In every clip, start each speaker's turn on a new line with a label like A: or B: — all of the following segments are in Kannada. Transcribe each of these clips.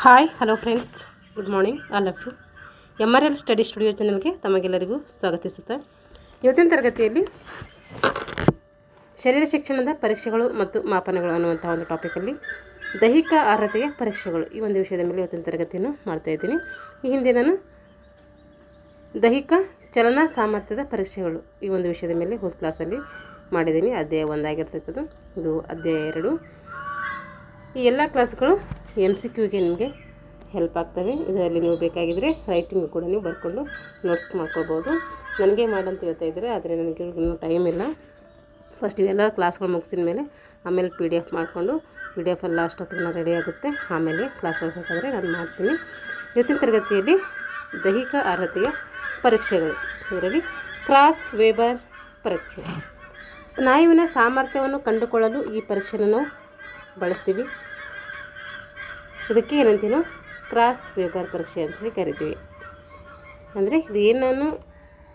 A: Hi hello friends, good morning all of you. MRL study studio ಚಾನಲ್ಗೆ ತಮಗೆಲ್ಲರಿಗೂ ಸ್ವಾಗತಿಸುತ್ತಾ ಇವತ್ತಿನ ತರಗತಿಯಲ್ಲಿ ಶರೀರ ಶಿಕ್ಷಣದ ಪರೀಕ್ಷೆಗಳು ಮತ್ತು ಮಾಪನಗಳು ಅನ್ನುವಂಥ ಒಂದು ಟಾಪಿಕಲ್ಲಿ ದೈಹಿಕ ಅರ್ಹತೆಯ ಪರೀಕ್ಷೆಗಳು ಈ ಒಂದು ವಿಷಯದ ಮೇಲೆ ಇವತ್ತಿನ ತರಗತಿಯನ್ನು ಮಾಡ್ತಾಯಿದ್ದೀನಿ. ಈ ಹಿಂದೆ ನಾನು ದೈಹಿಕ ಚಲನಾ ಸಾಮರ್ಥ್ಯದ ಪರೀಕ್ಷೆಗಳು ಈ ಒಂದು ವಿಷಯದ ಮೇಲೆ ಹೋದ ಕ್ಲಾಸಲ್ಲಿ ಮಾಡಿದ್ದೀನಿ. ಅಧ್ಯಾಯ 1 ಆಗಿರ್ತಕ್ಕದ್ದು, ಇದು ಅಧ್ಯಾಯ 2. ಈ ಎಲ್ಲ ಕ್ಲಾಸ್ಗಳು MCQಗೆ ನಿಮಗೆ ಹೆಲ್ಪ್ ಆಗ್ತವೆ. ಇದರಲ್ಲಿ ನೀವು ಬೇಕಾಗಿದ್ದರೆ ರೈಟಿಂಗ್ ಕೂಡ ನೀವು ಬರ್ಕೊಂಡು ನೋಟ್ಸ್ ಮಾಡ್ಕೊಳ್ಬೋದು. ನನಗೆ ಮಾಡಂತ ಹೇಳ್ತಾ ಇದ್ದರೆ, ಆದರೆ ನನಗೆ ಇನ್ನೂ ಟೈಮ್ ಇಲ್ಲ. ಫಸ್ಟ್ ಇವೆಲ್ಲ ಕ್ಲಾಸ್ಗಳು ಮುಗಿಸಿದ ಮೇಲೆ ಆಮೇಲೆ PDF ಮಾಡಿಕೊಂಡು PDF ಎಲ್ಲ ಅಷ್ಟೊತ್ತಿಗೆ ರೆಡಿ ಆಗುತ್ತೆ. ಆಮೇಲೆ ಕ್ಲಾಸ್ಗಳು ಬೇಕಾದರೆ ನಾನು ಮಾಡ್ತೀನಿ. ಇವತ್ತಿನ ತರಗತಿಯಲ್ಲಿ ದೈಹಿಕ ಅರ್ಹತೆಯ ಪರೀಕ್ಷೆಗಳು, ಇದರಲ್ಲಿ ಕ್ರಾಸ್ ವೆಬರ್ ಪರೀಕ್ಷೆ. ಸ್ನಾಯುವಿನ ಸಾಮರ್ಥ್ಯವನ್ನು ಕಂಡುಕೊಳ್ಳಲು ಈ ಪರೀಕ್ಷೆಯನ್ನು ನಾವು ಬಳಸ್ತೀವಿ. ಇದಕ್ಕೆ ಏನಂತೀವಿ, ಕ್ರಾಸ್ ವೆಬರ್ ಪರೀಕ್ಷೆ ಅಂತೇಳಿ ಕರಿತೀವಿ. ಅಂದರೆ ಇದು ಏನನ್ನು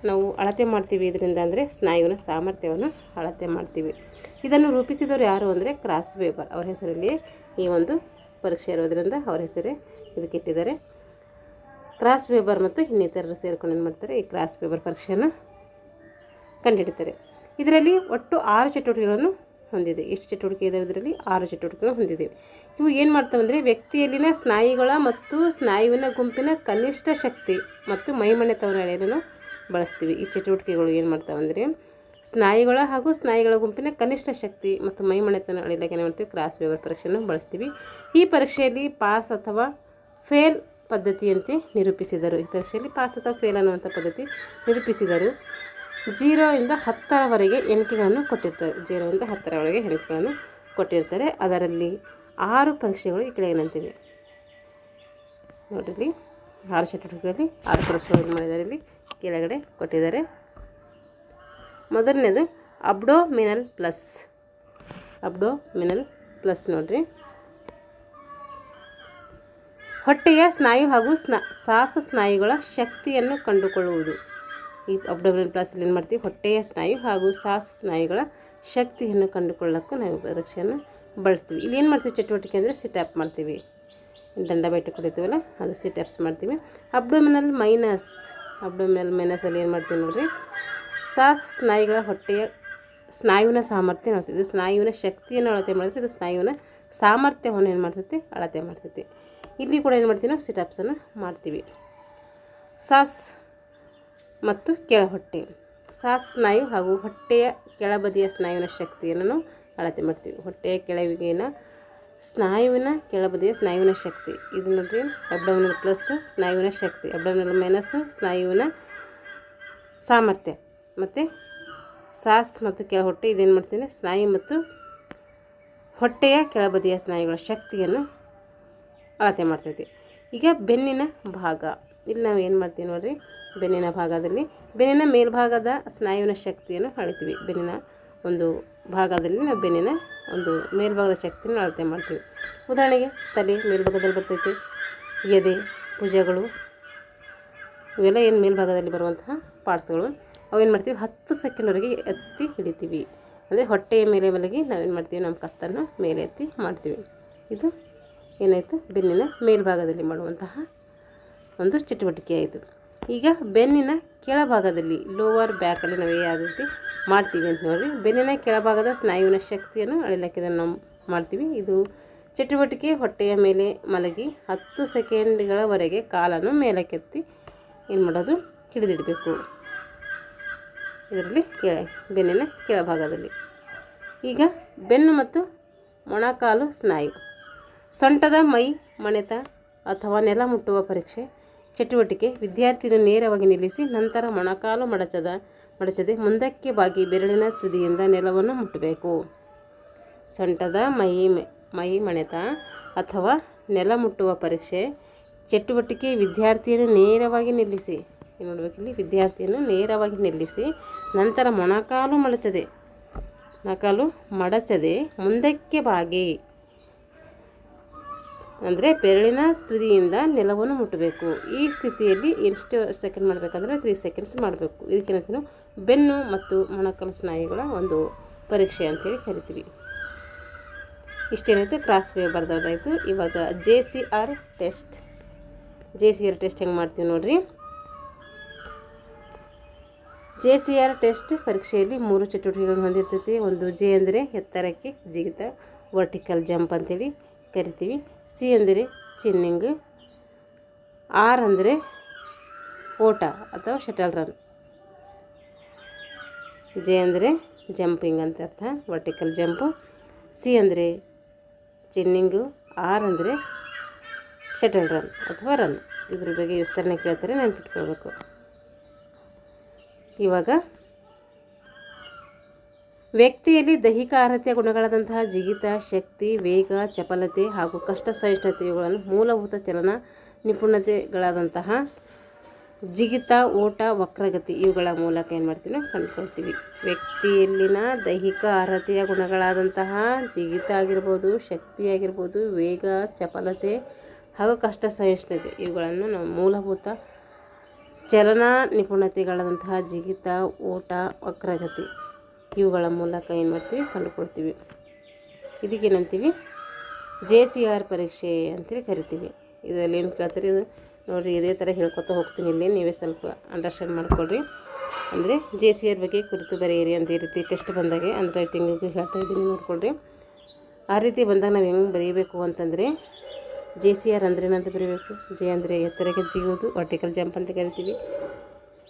A: ನಾವು ಅಳತೆ ಮಾಡ್ತೀವಿ ಇದರಿಂದ ಅಂದರೆ ಸ್ನಾಯುವಿನ ಸಾಮರ್ಥ್ಯವನ್ನು ಅಳತೆ ಮಾಡ್ತೀವಿ. ಇದನ್ನು ರೂಪಿಸಿದವರು ಯಾರು ಅಂದರೆ ಕ್ರಾಸ್ ವೆಬರ್. ಅವರ ಹೆಸರಲ್ಲಿ ಈ ಒಂದು ಪರೀಕ್ಷೆ ಇರೋದರಿಂದ ಅವರ ಹೆಸರೇ ಇದಕ್ಕೆ ಇಟ್ಟಿದ್ದಾರೆ. ಕ್ರಾಸ್ ವೆಬರ್ ಮತ್ತು ಇನ್ನಿತರರು ಸೇರ್ಕೊಂಡು ಏನು ಮಾಡ್ತಾರೆ, ಈ ಕ್ರಾಸ್ ವೆಬರ್ ಪರೀಕ್ಷೆಯನ್ನು ಕಂಡುಹಿಡಿತಾರೆ. ಇದರಲ್ಲಿ ಒಟ್ಟು 6 ಚಟುವಟಿಕೆಗಳನ್ನು ಹೊಂದಿದೆ. ಎಷ್ಟು ಚಟುವಟಿಕೆ ಇದೆ ಇದರಲ್ಲಿ? 6 ಚಟುವಟಿಕೆಗಳು ಹೊಂದಿದೆ. ಇವು ಏನು ಮಾಡ್ತವೆ ಅಂದರೆ ವ್ಯಕ್ತಿಯಲ್ಲಿನ ಸ್ನಾಯುಗಳ ಮತ್ತು ಸ್ನಾಯುವಿನ ಗುಂಪಿನ ಕನಿಷ್ಠ ಶಕ್ತಿ ಮತ್ತು ಮೈಮನೆತವನ್ನು ಅಳೆಯಲು ಬಳಸ್ತೀವಿ. ಈ ಚಟುವಟಿಕೆಗಳು ಏನು ಮಾಡ್ತಾವೆ ಅಂದರೆ ಸ್ನಾಯುಗಳ ಹಾಗೂ ಸ್ನಾಯುಗಳ ಗುಂಪಿನ ಕನಿಷ್ಠ ಶಕ್ತಿ ಮತ್ತು ಮೈಮನೆತನ ಅಳೆಯಲಿಕ್ಕೆ ಏನು ಮಾಡ್ತೀವಿ, ಕ್ರಾಸ್ ವೆಬರ್ ಪರೀಕ್ಷೆಯನ್ನು ಬಳಸ್ತೀವಿ. ಈ ಪರೀಕ್ಷೆಯಲ್ಲಿ ಪಾಸ್ ಅಥವಾ ಫೇಲ್ ಪದ್ಧತಿಯಂತೆ ನಿರೂಪಿಸಿದರು. ಈ ಪರೀಕ್ಷೆಯಲ್ಲಿ ಪಾಸ್ ಅಥವಾ ಫೇಲ್ ಅನ್ನುವಂಥ ಪದ್ಧತಿ ನಿರೂಪಿಸಿದರು. 0 ಇಂದ 10ರವರೆಗೆ ಎಣಿಕೆಗಳನ್ನು ಕೊಟ್ಟಿರ್ತಾರೆ. 0 ಇಂದ 10ರವರೆಗೆ ಎಣಿಕೆಗಳನ್ನು ಕೊಟ್ಟಿರ್ತಾರೆ. ಅದರಲ್ಲಿ 6 ಪರೀಕ್ಷೆಗಳು ಈ ಕೆಳಗೆ ಏನಂತೀವಿ ನೋಡಿರಿ. 6 ಚಟುವಟಿಕೆಗಳಲ್ಲಿ 6 ಪರೀಕ್ಷೆಗಳು ಮಾಡಿದ್ದಾರೆ. ಇಲ್ಲಿ ಕೆಳಗಡೆ ಕೊಟ್ಟಿದ್ದಾರೆ. ಮೊದಲನೇದು ಅಬ್ಡೋಮಿನಲ್ ಪ್ಲಸ್ ನೋಡಿರಿ. ಹೊಟ್ಟೆಯ ಸ್ನಾಯು ಹಾಗೂ ಶ್ವಾಸ ಸ್ನಾಯುಗಳ ಶಕ್ತಿಯನ್ನು ಕಂಡುಕೊಳ್ಳುವುದು. ಈ ಅಬ್ಡೋಮಿನಲ್ ಪ್ಲಸ್ಸಲ್ಲಿ ಏನು ಮಾಡ್ತೀವಿ, ಹೊಟ್ಟೆಯ ಸ್ನಾಯು ಹಾಗೂ ಶ್ವಾಸ ಸ್ನಾಯುಗಳ ಶಕ್ತಿಯನ್ನು ಕಂಡುಕೊಳ್ಳೋಕ್ಕೂ ನಾವು ಪರೀಕ್ಷೆಯನ್ನು ಬಳಸ್ತೀವಿ. ಇಲ್ಲಿ ಏನು ಮಾಡ್ತೀವಿ ಚಟುವಟಿಕೆ ಅಂದರೆ ಸಿಟ್ಅಪ್ ಮಾಡ್ತೀವಿ. ದಂಡ ಬೇಟೆ ಕುಡಿತೀವಲ್ಲ, ಅದು ಸಿಟ್ಅಪ್ಸ್ ಮಾಡ್ತೀವಿ. ಅಬ್ಡೋಮಿನಲ್ ಮೈನಸಲ್ಲಿ ಏನು ಮಾಡ್ತೀವಿ ನೋಡಿರಿ, ಶ್ವಾಸ ಸ್ನಾಯುಗಳ ಹೊಟ್ಟೆಯ ಸ್ನಾಯುವಿನ ಸಾಮರ್ಥ್ಯ ನೋಡ್ತೀವಿ. ಇದು ಸ್ನಾಯುವಿನ ಶಕ್ತಿಯನ್ನು ಅಳತೆ ಮಾಡ್ತೀವಿ. ಇದು ಸ್ನಾಯುವಿನ ಸಾಮರ್ಥ್ಯವನ್ನು ಏನು ಮಾಡ್ತೈತಿ, ಅಳತೆ ಮಾಡ್ತೈತಿ. ಇಲ್ಲಿ ಕೂಡ ಏನು ಮಾಡ್ತೀವಿ, ನಾವು ಸಿಟ್ಅಪ್ಸನ್ನು ಮಾಡ್ತೀವಿ. ಶ್ವಾಸ ಮತ್ತು ಕೆಳಹೊಟ್ಟೆ, ಶ್ವಾಸ ಸ್ನಾಯು ಹಾಗೂ ಹೊಟ್ಟೆಯ ಕೆಳಬದಿಯ ಸ್ನಾಯುವಿನ ಶಕ್ತಿಯನ್ನು ನಾವು ಅಳತೆ ಮಾಡ್ತೀವಿ. ಹೊಟ್ಟೆಯ ಕೆಳಗಿನ ಸ್ನಾಯುವಿನ ಕೆಳಬದಿಯ ಸ್ನಾಯುವಿನ ಶಕ್ತಿ ಇದು ನೋಡಿರಿ. ಅಬ್ಡೋಮಿನಲ್ ಪ್ಲಸ್ ಸ್ನಾಯುವಿನ ಶಕ್ತಿ, ಅಬ್ಡೋಮಿನಲ್ ಮೈನಸ್ ಸ್ನಾಯುವಿನ ಸಾಮರ್ಥ್ಯ, ಮತ್ತು ಶ್ವಾಸ ಮತ್ತು ಕೆಳಹೊಟ್ಟೆ ಇದೇನು ಮಾಡ್ತೀನಿ, ಸ್ನಾಯು ಮತ್ತು ಹೊಟ್ಟೆಯ ಕೆಳಬದಿಯ ಸ್ನಾಯುಗಳ ಶಕ್ತಿಯನ್ನು ಅಳತೆ ಮಾಡ್ತೈತಿ. ಈಗ ಬೆನ್ನಿನ ಭಾಗ, ಇಲ್ಲಿ ನಾವು ಏನು ಮಾಡ್ತೀವಿ ನೋಡಿರಿ, ಬೆನ್ನಿನ ಭಾಗದಲ್ಲಿ ಬೆನ್ನಿನ ಮೇಲ್ಭಾಗದ ಸ್ನಾಯುವಿನ ಶಕ್ತಿಯನ್ನು ಅಳಿತೀವಿ. ಬೆನ್ನಿನ ಒಂದು ಭಾಗದಲ್ಲಿ ನಾವು ಬೆನ್ನಿನ ಒಂದು ಮೇಲ್ಭಾಗದ ಶಕ್ತಿಯನ್ನು ಅಳತೆ ಮಾಡ್ತೀವಿ. ಉದಾಹರಣೆಗೆ ತಲೆ ಮೇಲ್ಭಾಗದಲ್ಲಿ ಬರ್ತೈತೆ, ಎದೆ, ಭುಜಗಳು, ಇವೆಲ್ಲ ಏನು ಮೇಲ್ಭಾಗದಲ್ಲಿ ಬರುವಂತಹ ಪಾರ್ಟ್ಸ್ಗಳು. ಅವೇನು ಮಾಡ್ತೀವಿ, 10 ಸೆಕೆಂಡ್ವರೆಗೆ ಎತ್ತಿ ಹಿಡಿತೀವಿ. ಅಂದರೆ ಹೊಟ್ಟೆಯ ಮೇಲೆ ಮಲಗಿ ನಾವೇನು ಮಾಡ್ತೀವಿ, ನಮ್ಮ ಕತ್ತನ್ನು ಮೇಲೆ ಎತ್ತಿ ಮಾಡ್ತೀವಿ. ಇದು ಏನಾಯಿತು, ಬೆನ್ನಿನ ಮೇಲ್ಭಾಗದಲ್ಲಿ ಮಾಡುವಂತಹ ಒಂದು ಚಟುವಟಿಕೆ ಆಯಿತು. ಈಗ ಬೆನ್ನಿನ ಕೆಳಭಾಗದಲ್ಲಿ ಲೋವರ್ ಬ್ಯಾಕಲ್ಲಿ ನಾವು ಯಾವ ರೀತಿ ಮಾಡ್ತೀವಿ ಅಂತ ನೋಡಿರಿ. ಬೆನ್ನಿನ ಕೆಳಭಾಗದ ಸ್ನಾಯುವಿನ ಶಕ್ತಿಯನ್ನು ಅಳಿಲಿಕ್ಕೆ ಇದನ್ನು ನಾವು ಮಾಡ್ತೀವಿ. ಇದು ಚಟುವಟಿಕೆ ಹೊಟ್ಟೆಯ ಮೇಲೆ ಮಲಗಿ 10 ಸೆಕೆಂಡ್ಗಳವರೆಗೆ ಕಾಲನ್ನು ಮೇಲಕ್ಕೆತ್ತಿ ಏನು ಮಾಡೋದು, ಹಿಡಿದಿಡಬೇಕು. ಇದರಲ್ಲಿ ಬೆನ್ನಿನ ಕೆಳಭಾಗದಲ್ಲಿ. ಈಗ ಬೆನ್ನು ಮತ್ತು ಮೊಣಕಾಲು ಸ್ನಾಯು, ಸೊಂಟದ ಮೈ ಮಣೆತ ಅಥವಾ ನೆಲ ಮುಟ್ಟುವ ಪರೀಕ್ಷೆ ಚಟುವಟಿಕೆ. ವಿದ್ಯಾರ್ಥಿಯನ್ನು ನೇರವಾಗಿ ನಿಲ್ಲಿಸಿ ನಂತರ ಮೊಣಕಾಲು ಮಡಚದೆ ಮುಂದಕ್ಕೆ ಬಾಗಿ ಬೆರಳಿನ ತುದಿಯಿಂದ ನೆಲವನ್ನು ಮುಟ್ಟಬೇಕು. ಸೊಂಟದ ಮೈ ಮಣೆತ ಅಥವಾ ನೆಲ ಮುಟ್ಟುವ ಪರೀಕ್ಷೆ ಚಟುವಟಿಕೆ. ವಿದ್ಯಾರ್ಥಿಯನ್ನು ನೇರವಾಗಿ ನಿಲ್ಲಿಸಿ, ನೋಡಬೇಕಿಲ್ಲಿ, ವಿದ್ಯಾರ್ಥಿಯನ್ನು ನೇರವಾಗಿ ನಿಲ್ಲಿಸಿ ನಂತರ ಮೊಣಕಾಲು ಮಡಚದೆ ಮುಂದಕ್ಕೆ ಬಾಗಿ ಅಂದರೆ ಬೆರಳಿನ ತುದಿಯಿಂದ ನೆಲವನ್ನು ಮುಟ್ಟಬೇಕು. ಈ ಸ್ಥಿತಿಯಲ್ಲಿ ಎಷ್ಟು ಸೆಕೆಂಡ್ ಮಾಡಬೇಕಂದ್ರೆ 3 ಸೆಕೆಂಡ್ಸ್ ಮಾಡಬೇಕು. ಇದಕ್ಕೇನಂತೀವಿ, ಬೆನ್ನು ಮತ್ತು ಮೊಣಕಾಲು ಸ್ನಾಯುಗಳ ಒಂದು ಪರೀಕ್ಷೆ ಅಂತೇಳಿ ಕರಿತೀವಿ. ಇಷ್ಟೇನಾಯಿತು, ಕ್ರಾಸ್ ವೇವ್ ಬರ್ದವ್ರದ್ದಾಯಿತು. ಇವಾಗ JCR ಟೆಸ್ಟ್ ಹೆಂಗೆ ಮಾಡ್ತೀವಿ ನೋಡಿರಿ. JCR ಟೆಸ್ಟ್ ಪರೀಕ್ಷೆಯಲ್ಲಿ 3 ಚಟುವಟಿಕೆಗಳನ್ನು ಹೊಂದಿರ್ತೈತಿ. ಒಂದು J ಅಂದರೆ ಎತ್ತರಕ್ಕೆ ಜಿಗಿತ, ವರ್ಟಿಕಲ್ ಜಂಪ್ ಅಂತೇಳಿ ಕರಿತೀವಿ. C ಅಂದರೆ ಚಿನ್ನಿಂಗ್, R ಅಂದರೆ ಓಟ ಅಥವಾ ಶಟಲ್ ರನ್, J ಅಂದರೆ ಜಂಪಿಂಗ್ ಅಂತ ಅರ್ಥ, ವರ್ಟಿಕಲ್ ಜಂಪು. C ಅಂದರೆ ಚಿನ್ನಿಂಗು, R ಅಂದರೆ ಶಟಲ್ ರನ್ ಅಥವಾ ರನ್. ಇದ್ರ ಬಗ್ಗೆ ವಿಸ್ತರಣೆ ಕೇಳ್ತಾರೆ, ನೆನಪಿಟ್ಕೊಳ್ಬೇಕು. ಇವಾಗ ವ್ಯಕ್ತಿಯಲ್ಲಿ ದೈಹಿಕ ಅರ್ಹತೆಯ ಗುಣಗಳಾದಂತಹ ಜಿಗಿತ, ಶಕ್ತಿ, ವೇಗ, ಚಪಲತೆ ಹಾಗೂ ಕಷ್ಟ ಸಹಿಷ್ಣುತೆ ಇವುಗಳನ್ನು ಮೂಲಭೂತ ಚಲನ ನಿಪುಣತೆಗಳಾದಂತಹ ಜಿಗಿತ, ಓಟ, ವಕ್ರಗತಿ ಇವುಗಳ ಮೂಲಕ ಏನು ಮಾಡ್ತೀವಿ ಕಂಡುಕೊಳ್ತೀವಿ. ವ್ಯಕ್ತಿಯಲ್ಲಿನ ದೈಹಿಕ ಅರ್ಹತೆಯ ಗುಣಗಳಾದಂತಹ ಜಿಗಿತ ಆಗಿರ್ಬೋದು, ಶಕ್ತಿ ಆಗಿರ್ಬೋದು, ವೇಗ, ಚಪಲತೆ ಹಾಗೂ ಕಷ್ಟ ಸಹಿಷ್ಣುತೆ ಇವುಗಳನ್ನು ನಾವು ಮೂಲಭೂತ ಚಲನಾ ನಿಪುಣತೆಗಳಾದಂತಹ ಜಿಗಿತ, ಓಟ, ವಕ್ರಗತಿ ಇವುಗಳ ಮೂಲಕ ಏನು ಮಾಡ್ತೀವಿ ಕಂಡುಕೊಳ್ತೀವಿ. ಇದಕ್ಕೇನಂತೀವಿ JCR ಪರೀಕ್ಷೆ ಅಂತೇಳಿ ಕರಿತೀವಿ. ಇದರಲ್ಲಿ ಏನು ಕೇಳ್ತಾರೆ ಇದು ನೋಡಿರಿ, ಇದೇ ಥರ ಹೇಳ್ಕೊತಾ ಹೋಗ್ತೀನಿ. ಇಲ್ಲಿ ನೀವೇ ಸ್ವಲ್ಪ ಅಂಡರ್ಸ್ಟ್ಯಾಂಡ್ ಮಾಡ್ಕೊಳ್ರಿ. ಅಂದರೆ JCR ಬಗ್ಗೆ ಕುರಿತು ಬರೆಯಿರಿ ಅಂತ ಈ ರೀತಿ ಟೆಸ್ಟ್ ಬಂದಾಗೆ ಅಂದರೆ ರೈಟಿಂಗಿಗೂ ಹೇಳ್ತಾ ಇದ್ದೀನಿ, ನೋಡ್ಕೊಳ್ರಿ. ಆ ರೀತಿ ಬಂದಾಗ ನಾವು ಹೆಂಗೆ ಬರೀಬೇಕು ಅಂತಂದರೆ JCR ಅಂದ್ರೆ ಏನಂತ ಬರೀಬೇಕು. J ಅಂದರೆ ಎತ್ತರಕ್ಕೆ ಜಿಗುವುದು, ವರ್ಟಿಕಲ್ ಜಂಪ್ ಅಂತ ಕರಿತೀವಿ.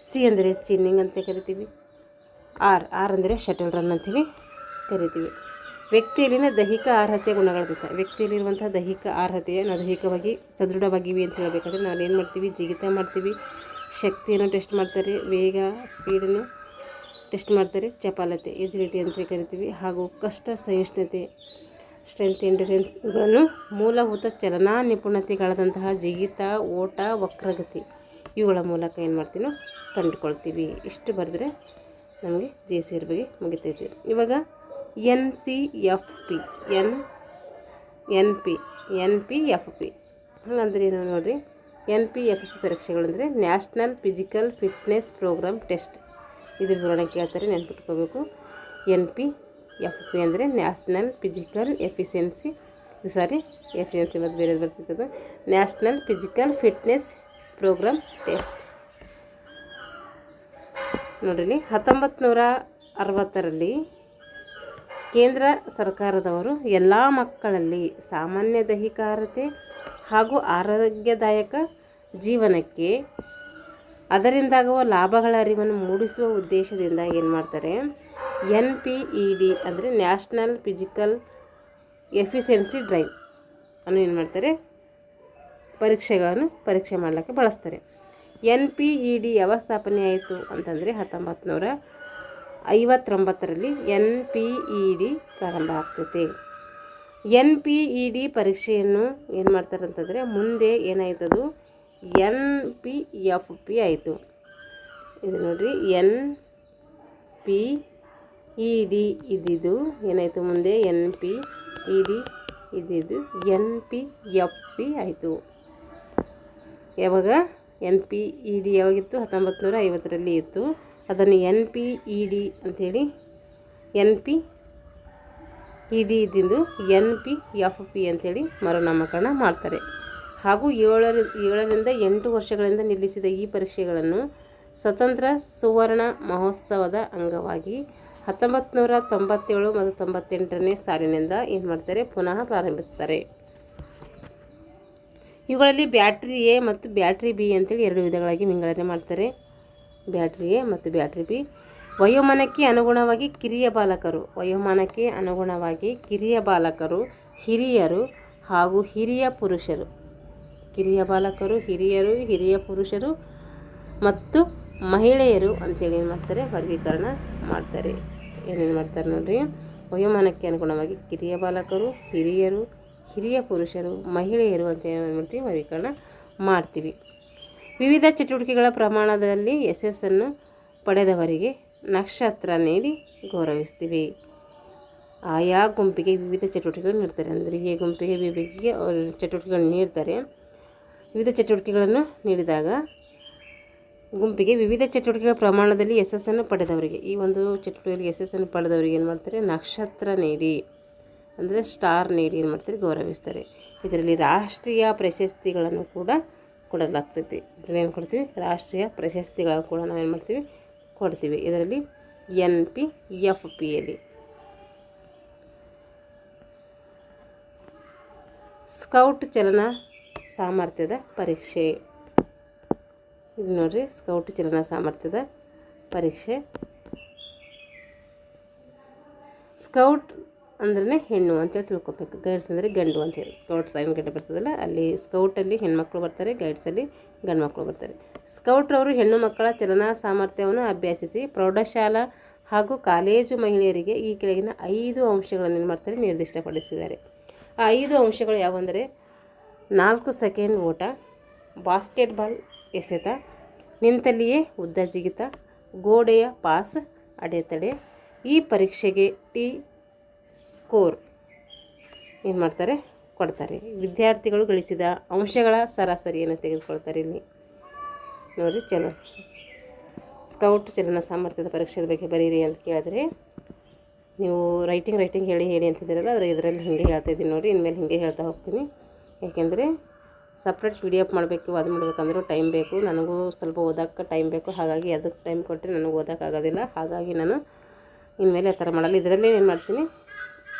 A: C ಅಂದರೆ ಚಿನ್ನಿಂಗ್ ಅಂತ ಕರಿತೀವಿ. R ಅಂದರೆ ಶಟಲ್ ರನ್ ಅಂತೇಳಿ ಕರಿತೀವಿ. ವ್ಯಕ್ತಿಯಲ್ಲಿನ ದೈಹಿಕ ಅರ್ಹತೆ ಗುಣಗಳಿರುತ್ತೆ. ವ್ಯಕ್ತಿಯಲ್ಲಿರುವಂಥ ದೈಹಿಕ ಅರ್ಹತೆಯ ನಾವು ದೈಹಿಕವಾಗಿ ಸದೃಢವಾಗಿವಿ ಅಂತ ಹೇಳಬೇಕಾದ್ರೆ ನಾವು ಏನು ಮಾಡ್ತೀವಿ, ಜಿಗಿತ ಮಾಡ್ತೀವಿ, ಶಕ್ತಿಯನ್ನು ಟೆಸ್ಟ್ ಮಾಡ್ತಾರೆ, ವೇಗ ಸ್ಪೀಡನ್ನು ಟೆಸ್ಟ್ ಮಾಡ್ತಾರೆ, ಚಪಲತೆ ಎಜಿಲಿಟಿ ಅಂತ ಕರಿತೀವಿ, ಹಾಗೂ ಕಷ್ಟ ಸಹಿಷ್ಣುತೆ ಸ್ಟ್ರೆಂತ್ ಎಂಡ್ಯೂರೆನ್ಸ್ ಇವುಗಳನ್ನು ಮೂಲಭೂತ ಚಲನಾ ನಿಪುಣತೆಗಳಾದಂತಹ ಜಿಗಿತ, ಓಟ, ವಕ್ರಗತಿ ಇವುಗಳ ಮೂಲಕ ಏನು ಮಾಡ್ತೀವಿ ಕಂಡುಕೊಳ್ತೀವಿ. ಇಷ್ಟು ಬರೆದ್ರೆ ನಮಗೆ JCR ಬಗ್ಗೆ ಮುಗಿತೈತಿ. ಇವಾಗ NCFP NPFP ಹಂಗಂದ್ರೆ ಏನು ನೋಡಿರಿ. NPFP ಪರೀಕ್ಷೆಗಳಂದರೆ national physical fitness programme test. ಇದ್ರ ವಿವರಣೆ ಕೇಳ್ತಾರೆ, ನೆನ್ಪಿಟ್ಕೋಬೇಕು. NPFP ಅಂದರೆ ನ್ಯಾಷನಲ್ ಫಿಸಿಕಲ್ ಎಫಿಷಿಯನ್ಸಿ ಮತ್ತು ಬೇರೆ ಬರ್ತಿರ್ತದೆ. National physical fitness programme test ನೋಡಿರಿ. 1960ರಲ್ಲಿ ಕೇಂದ್ರ ಸರ್ಕಾರದವರು ಎಲ್ಲ ಮಕ್ಕಳಲ್ಲಿ ಸಾಮಾನ್ಯ ದೈಹಿಕ ಅರ್ಹತೆ ಹಾಗೂ ಆರೋಗ್ಯದಾಯಕ ಜೀವನಕ್ಕೆ ಅದರಿಂದಾಗುವ ಲಾಭಗಳ ಅರಿವನ್ನು ಮೂಡಿಸುವ ಉದ್ದೇಶದಿಂದ ಏನು ಮಾಡ್ತಾರೆ, NPED ಅಂದರೆ ನ್ಯಾಷನಲ್ ಫಿಸಿಕಲ್ ಎಫಿಷಿಯನ್ಸಿ ಡ್ರೈವ್ ಅನ್ನು ಏನು ಮಾಡ್ತಾರೆ, ಪರೀಕ್ಷೆ ಮಾಡಲಿಕ್ಕೆ ಬಳಸ್ತಾರೆ. NPED ಯಾವ ಸ್ಥಾಪನೆ ಆಯಿತು ಅಂತಂದರೆ 1959ರಲ್ಲಿ NPED ಪ್ರಾರಂಭ ಆಗ್ತೈತೆ. NPED ಪರೀಕ್ಷೆಯನ್ನು ಏನು ಮಾಡ್ತಾರೆ ಅಂತಂದರೆ ಮುಂದೆ ಏನಾಯ್ತದು NPFP ಆಯಿತು. ಇದು ನೋಡಿರಿ, NPED ಇದ್ದಿದ್ದು ಏನಾಯಿತು ಮುಂದೆ NPED ಇದ್ದಿದ್ದು NPFP ಆಯಿತು. ಯಾವಾಗ NPED ಯಾವಾಗಿತ್ತು 1950ರಲ್ಲಿ ಇತ್ತು. ಅದನ್ನು NPED ಅಂಥೇಳಿ NPED ಇದ್ದಿದ್ದು NPFP ಅಂಥೇಳಿ ಮರುನಾಮಕರಣ ಮಾಡ್ತಾರೆ. ಹಾಗೂ 7ರಿಂದ 8 ವರ್ಷಗಳಿಂದ ನಿಲ್ಲಿಸಿದ ಈ ಪರೀಕ್ಷೆಗಳನ್ನು ಸ್ವತಂತ್ರ ಸುವರ್ಣ ಮಹೋತ್ಸವದ ಅಂಗವಾಗಿ 1997 ಮತ್ತು 98ನೇ ಸಾಲಿನಿಂದ ಏನು ಮಾಡ್ತಾರೆ, ಪುನಃ ಪ್ರಾರಂಭಿಸ್ತಾರೆ. ಇವುಗಳಲ್ಲಿ ಬ್ಯಾಟ್ರಿ A ಮತ್ತು ಬ್ಯಾಟ್ರಿ B ಅಂತೇಳಿ 2 ವಿಧಗಳಾಗಿ ವಿಂಗಡಣೆ ಮಾಡ್ತಾರೆ. ಬ್ಯಾಟ್ರಿ A ಮತ್ತು ಬ್ಯಾಟ್ರಿ B. ವಯೋಮಾನಕ್ಕೆ ಅನುಗುಣವಾಗಿ ಕಿರಿಯ ಬಾಲಕರು, ಹಿರಿಯರು ಹಾಗೂ ಹಿರಿಯ ಪುರುಷರು, ಹಿರಿಯ ಪುರುಷರು ಮತ್ತು ಮಹಿಳೆಯರು ಅಂತೇಳಿ ಏನು ಮಾಡ್ತಾರೆ, ವರ್ಗೀಕರಣ ಮಾಡ್ತಾರೆ. ಏನೇನು ಮಾಡ್ತಾರೆ ನೋಡ್ರಿ. ವಯೋಮಾನಕ್ಕೆ ಅನುಗುಣವಾಗಿ ಕಿರಿಯ ಬಾಲಕರು, ಹಿರಿಯರು, ಹಿರಿಯ ಪುರುಷರು, ಮಹಿಳೆಯರು ಅಂತ ಏನು ಮಾಡ್ತೀವಿ, ವರ್ಗೀಕರಣ ಮಾಡ್ತೀವಿ. ವಿವಿಧ ಚಟುವಟಿಕೆಗಳ ಪ್ರಮಾಣದಲ್ಲಿ ಯಶಸ್ಸನ್ನು ಪಡೆದವರಿಗೆ ನಕ್ಷತ್ರ ನೀಡಿ ಗೌರವಿಸ್ತೀವಿ. ಆಯಾ ಗುಂಪಿಗೆ ವಿವಿಧ ಚಟುವಟಿಕೆಗಳು ನೀಡ್ತಾರೆ. ಅಂದರೆ ಎ ಗುಂಪಿಗೆ ಬಿ ಗುಂಪಿಗೆ ಅವರು ಚಟುವಟಿಕೆಗಳನ್ನು ನೀಡ್ತಾರೆ. ವಿವಿಧ ಚಟುವಟಿಕೆಗಳನ್ನು ನೀಡಿದಾಗ ಗುಂಪಿಗೆ ವಿವಿಧ ಚಟುವಟಿಕೆಗಳ ಪ್ರಮಾಣದಲ್ಲಿ ಯಶಸ್ಸನ್ನು ಪಡೆದವರಿಗೆ, ಈ ಒಂದು ಚಟುವಟಿಕೆಯಲ್ಲಿ ಯಶಸ್ಸನ್ನು ಪಡೆದವರಿಗೆ ಏನು ಮಾಡ್ತಾರೆ, ನಕ್ಷತ್ರ ನೀಡಿ ಅಂದರೆ ಸ್ಟಾರ್ ನೀಡಿ ಏನು ಮಾಡ್ತಾರೆ ಗೌರವಿಸ್ತಾರೆ. ಇದರಲ್ಲಿ ರಾಷ್ಟ್ರೀಯ ಪ್ರಶಸ್ತಿಗಳನ್ನು ಕೂಡ ಕೊಡಲಾಗ್ತೈತಿ. ಇದರಲ್ಲಿ ಏನು ಕೊಡ್ತೀವಿ, ರಾಷ್ಟ್ರೀಯ ಪ್ರಶಸ್ತಿಗಳನ್ನು ಕೂಡ ನಾವೇನು ಮಾಡ್ತೀವಿ, ಕೊಡ್ತೀವಿ. ಇದರಲ್ಲಿ NPFPಯಲ್ಲಿ ಸ್ಕೌಟ್ ಚಲನಾ ಸಾಮರ್ಥ್ಯದ ಪರೀಕ್ಷೆ. ಇದು ನೋಡಿರಿ, ಸ್ಕೌಟ್ ಚಲನಾ ಸಾಮರ್ಥ್ಯದ ಪರೀಕ್ಷೆ. ಸ್ಕೌಟ್ ಅಂದ್ರೆ ಹೆಣ್ಣು ಅಂತೇಳಿ ತಿಳ್ಕೊಬೇಕು, ಗೈಡ್ಸ್ ಅಂದರೆ ಗಂಡು ಅಂತೇಳಿ. ಸ್ಕೌಟ್ ಸೈನ್ ಗಂಟೆ ಬರ್ತದಲ್ಲ, ಅಲ್ಲಿ ಸ್ಕೌಟಲ್ಲಿ ಹೆಣ್ಮಕ್ಳು ಬರ್ತಾರೆ, ಗೈಡ್ಸಲ್ಲಿ ಗಂಡು ಮಕ್ಕಳು ಬರ್ತಾರೆ. ಸ್ಕೌಟ್ರವರು ಹೆಣ್ಣು ಮಕ್ಕಳ ಚಲನಾ ಸಾಮರ್ಥ್ಯವನ್ನು ಅಭ್ಯಸಿಸಿ ಪ್ರೌಢಶಾಲಾ ಹಾಗೂ ಕಾಲೇಜು ಮಹಿಳೆಯರಿಗೆ ಈ ಕೆಳಗಿನ 5 ಅಂಶಗಳನ್ನು ಏನು ಮಾಡ್ತಾರೆ ನಿರ್ದಿಷ್ಟಪಡಿಸಿದ್ದಾರೆ. ಆ 5 ಅಂಶಗಳು ಯಾವಂದರೆ 4 ಸೆಕೆಂಡ್ ಓಟ, ಬಾಸ್ಕೆಟ್ಬಾಲ್ ಎಸೆತ, ನಿಂತಲ್ಲಿಯೇ ಉದ್ದ ಜಿಗಿತ, ಗೋಡೆಯ ಪಾಸ್, ಅಡೆತಡೆ. ಈ ಪರೀಕ್ಷೆಗೆ ಟಿ ಸ್ಕೋರ್ ಏನು ಮಾಡ್ತಾರೆ, ಕೊಡ್ತಾರೆ. ವಿದ್ಯಾರ್ಥಿಗಳು ಗಳಿಸಿದ ಅಂಶಗಳ ಸರಾಸರಿಯನ್ನು ತೆಗೆದುಕೊಳ್ತಾರೆ. ಇಲ್ಲಿ ನೋಡಿ, ಸ್ಕೌಟ್ ಚಲನಾ ಸಾಮರ್ಥ್ಯದ ಪರೀಕ್ಷೆದ ಬಗ್ಗೆ ಬರೀರಿ ಅಂತ ಕೇಳಿದ್ರೆ, ನೀವು ರೈಟಿಂಗ್ ಹೇಳಿ ಅಂತಿದ್ದೀರಲ್ಲ, ಆದರೆ ಇದರಲ್ಲಿ ಹೀಗೆ ಹೇಳ್ತಾ ಇದ್ದೀನಿ ನೋಡಿ. ಇನ್ಮೇಲೆ ಹೀಗೆ ಹೇಳ್ತಾ ಹೋಗ್ತೀನಿ. ಯಾಕೆಂದರೆ ಸಪ್ರೇಟ್ PDF ಮಾಡಬೇಕು, ಅದು ಮಾಡಬೇಕಂದ್ರೂ ಟೈಮ್ ಬೇಕು, ನನಗೂ ಸ್ವಲ್ಪ ಓದೋಕ್ಕೆ ಟೈಮ್ ಬೇಕು. ಹಾಗಾಗಿ ಅದಕ್ಕೆ ಟೈಮ್ ಕೊಟ್ಟರೆ ನನಗೆ ಓದೋಕ್ಕಾಗೋದಿಲ್ಲ. ಹಾಗಾಗಿ ನಾನು ಇನ್ಮೇಲೆ ಆ ಥರ ಮಾಡಲ್ಲ. ಇದರಲ್ಲೇ ಏನು ಮಾಡ್ತೀನಿ,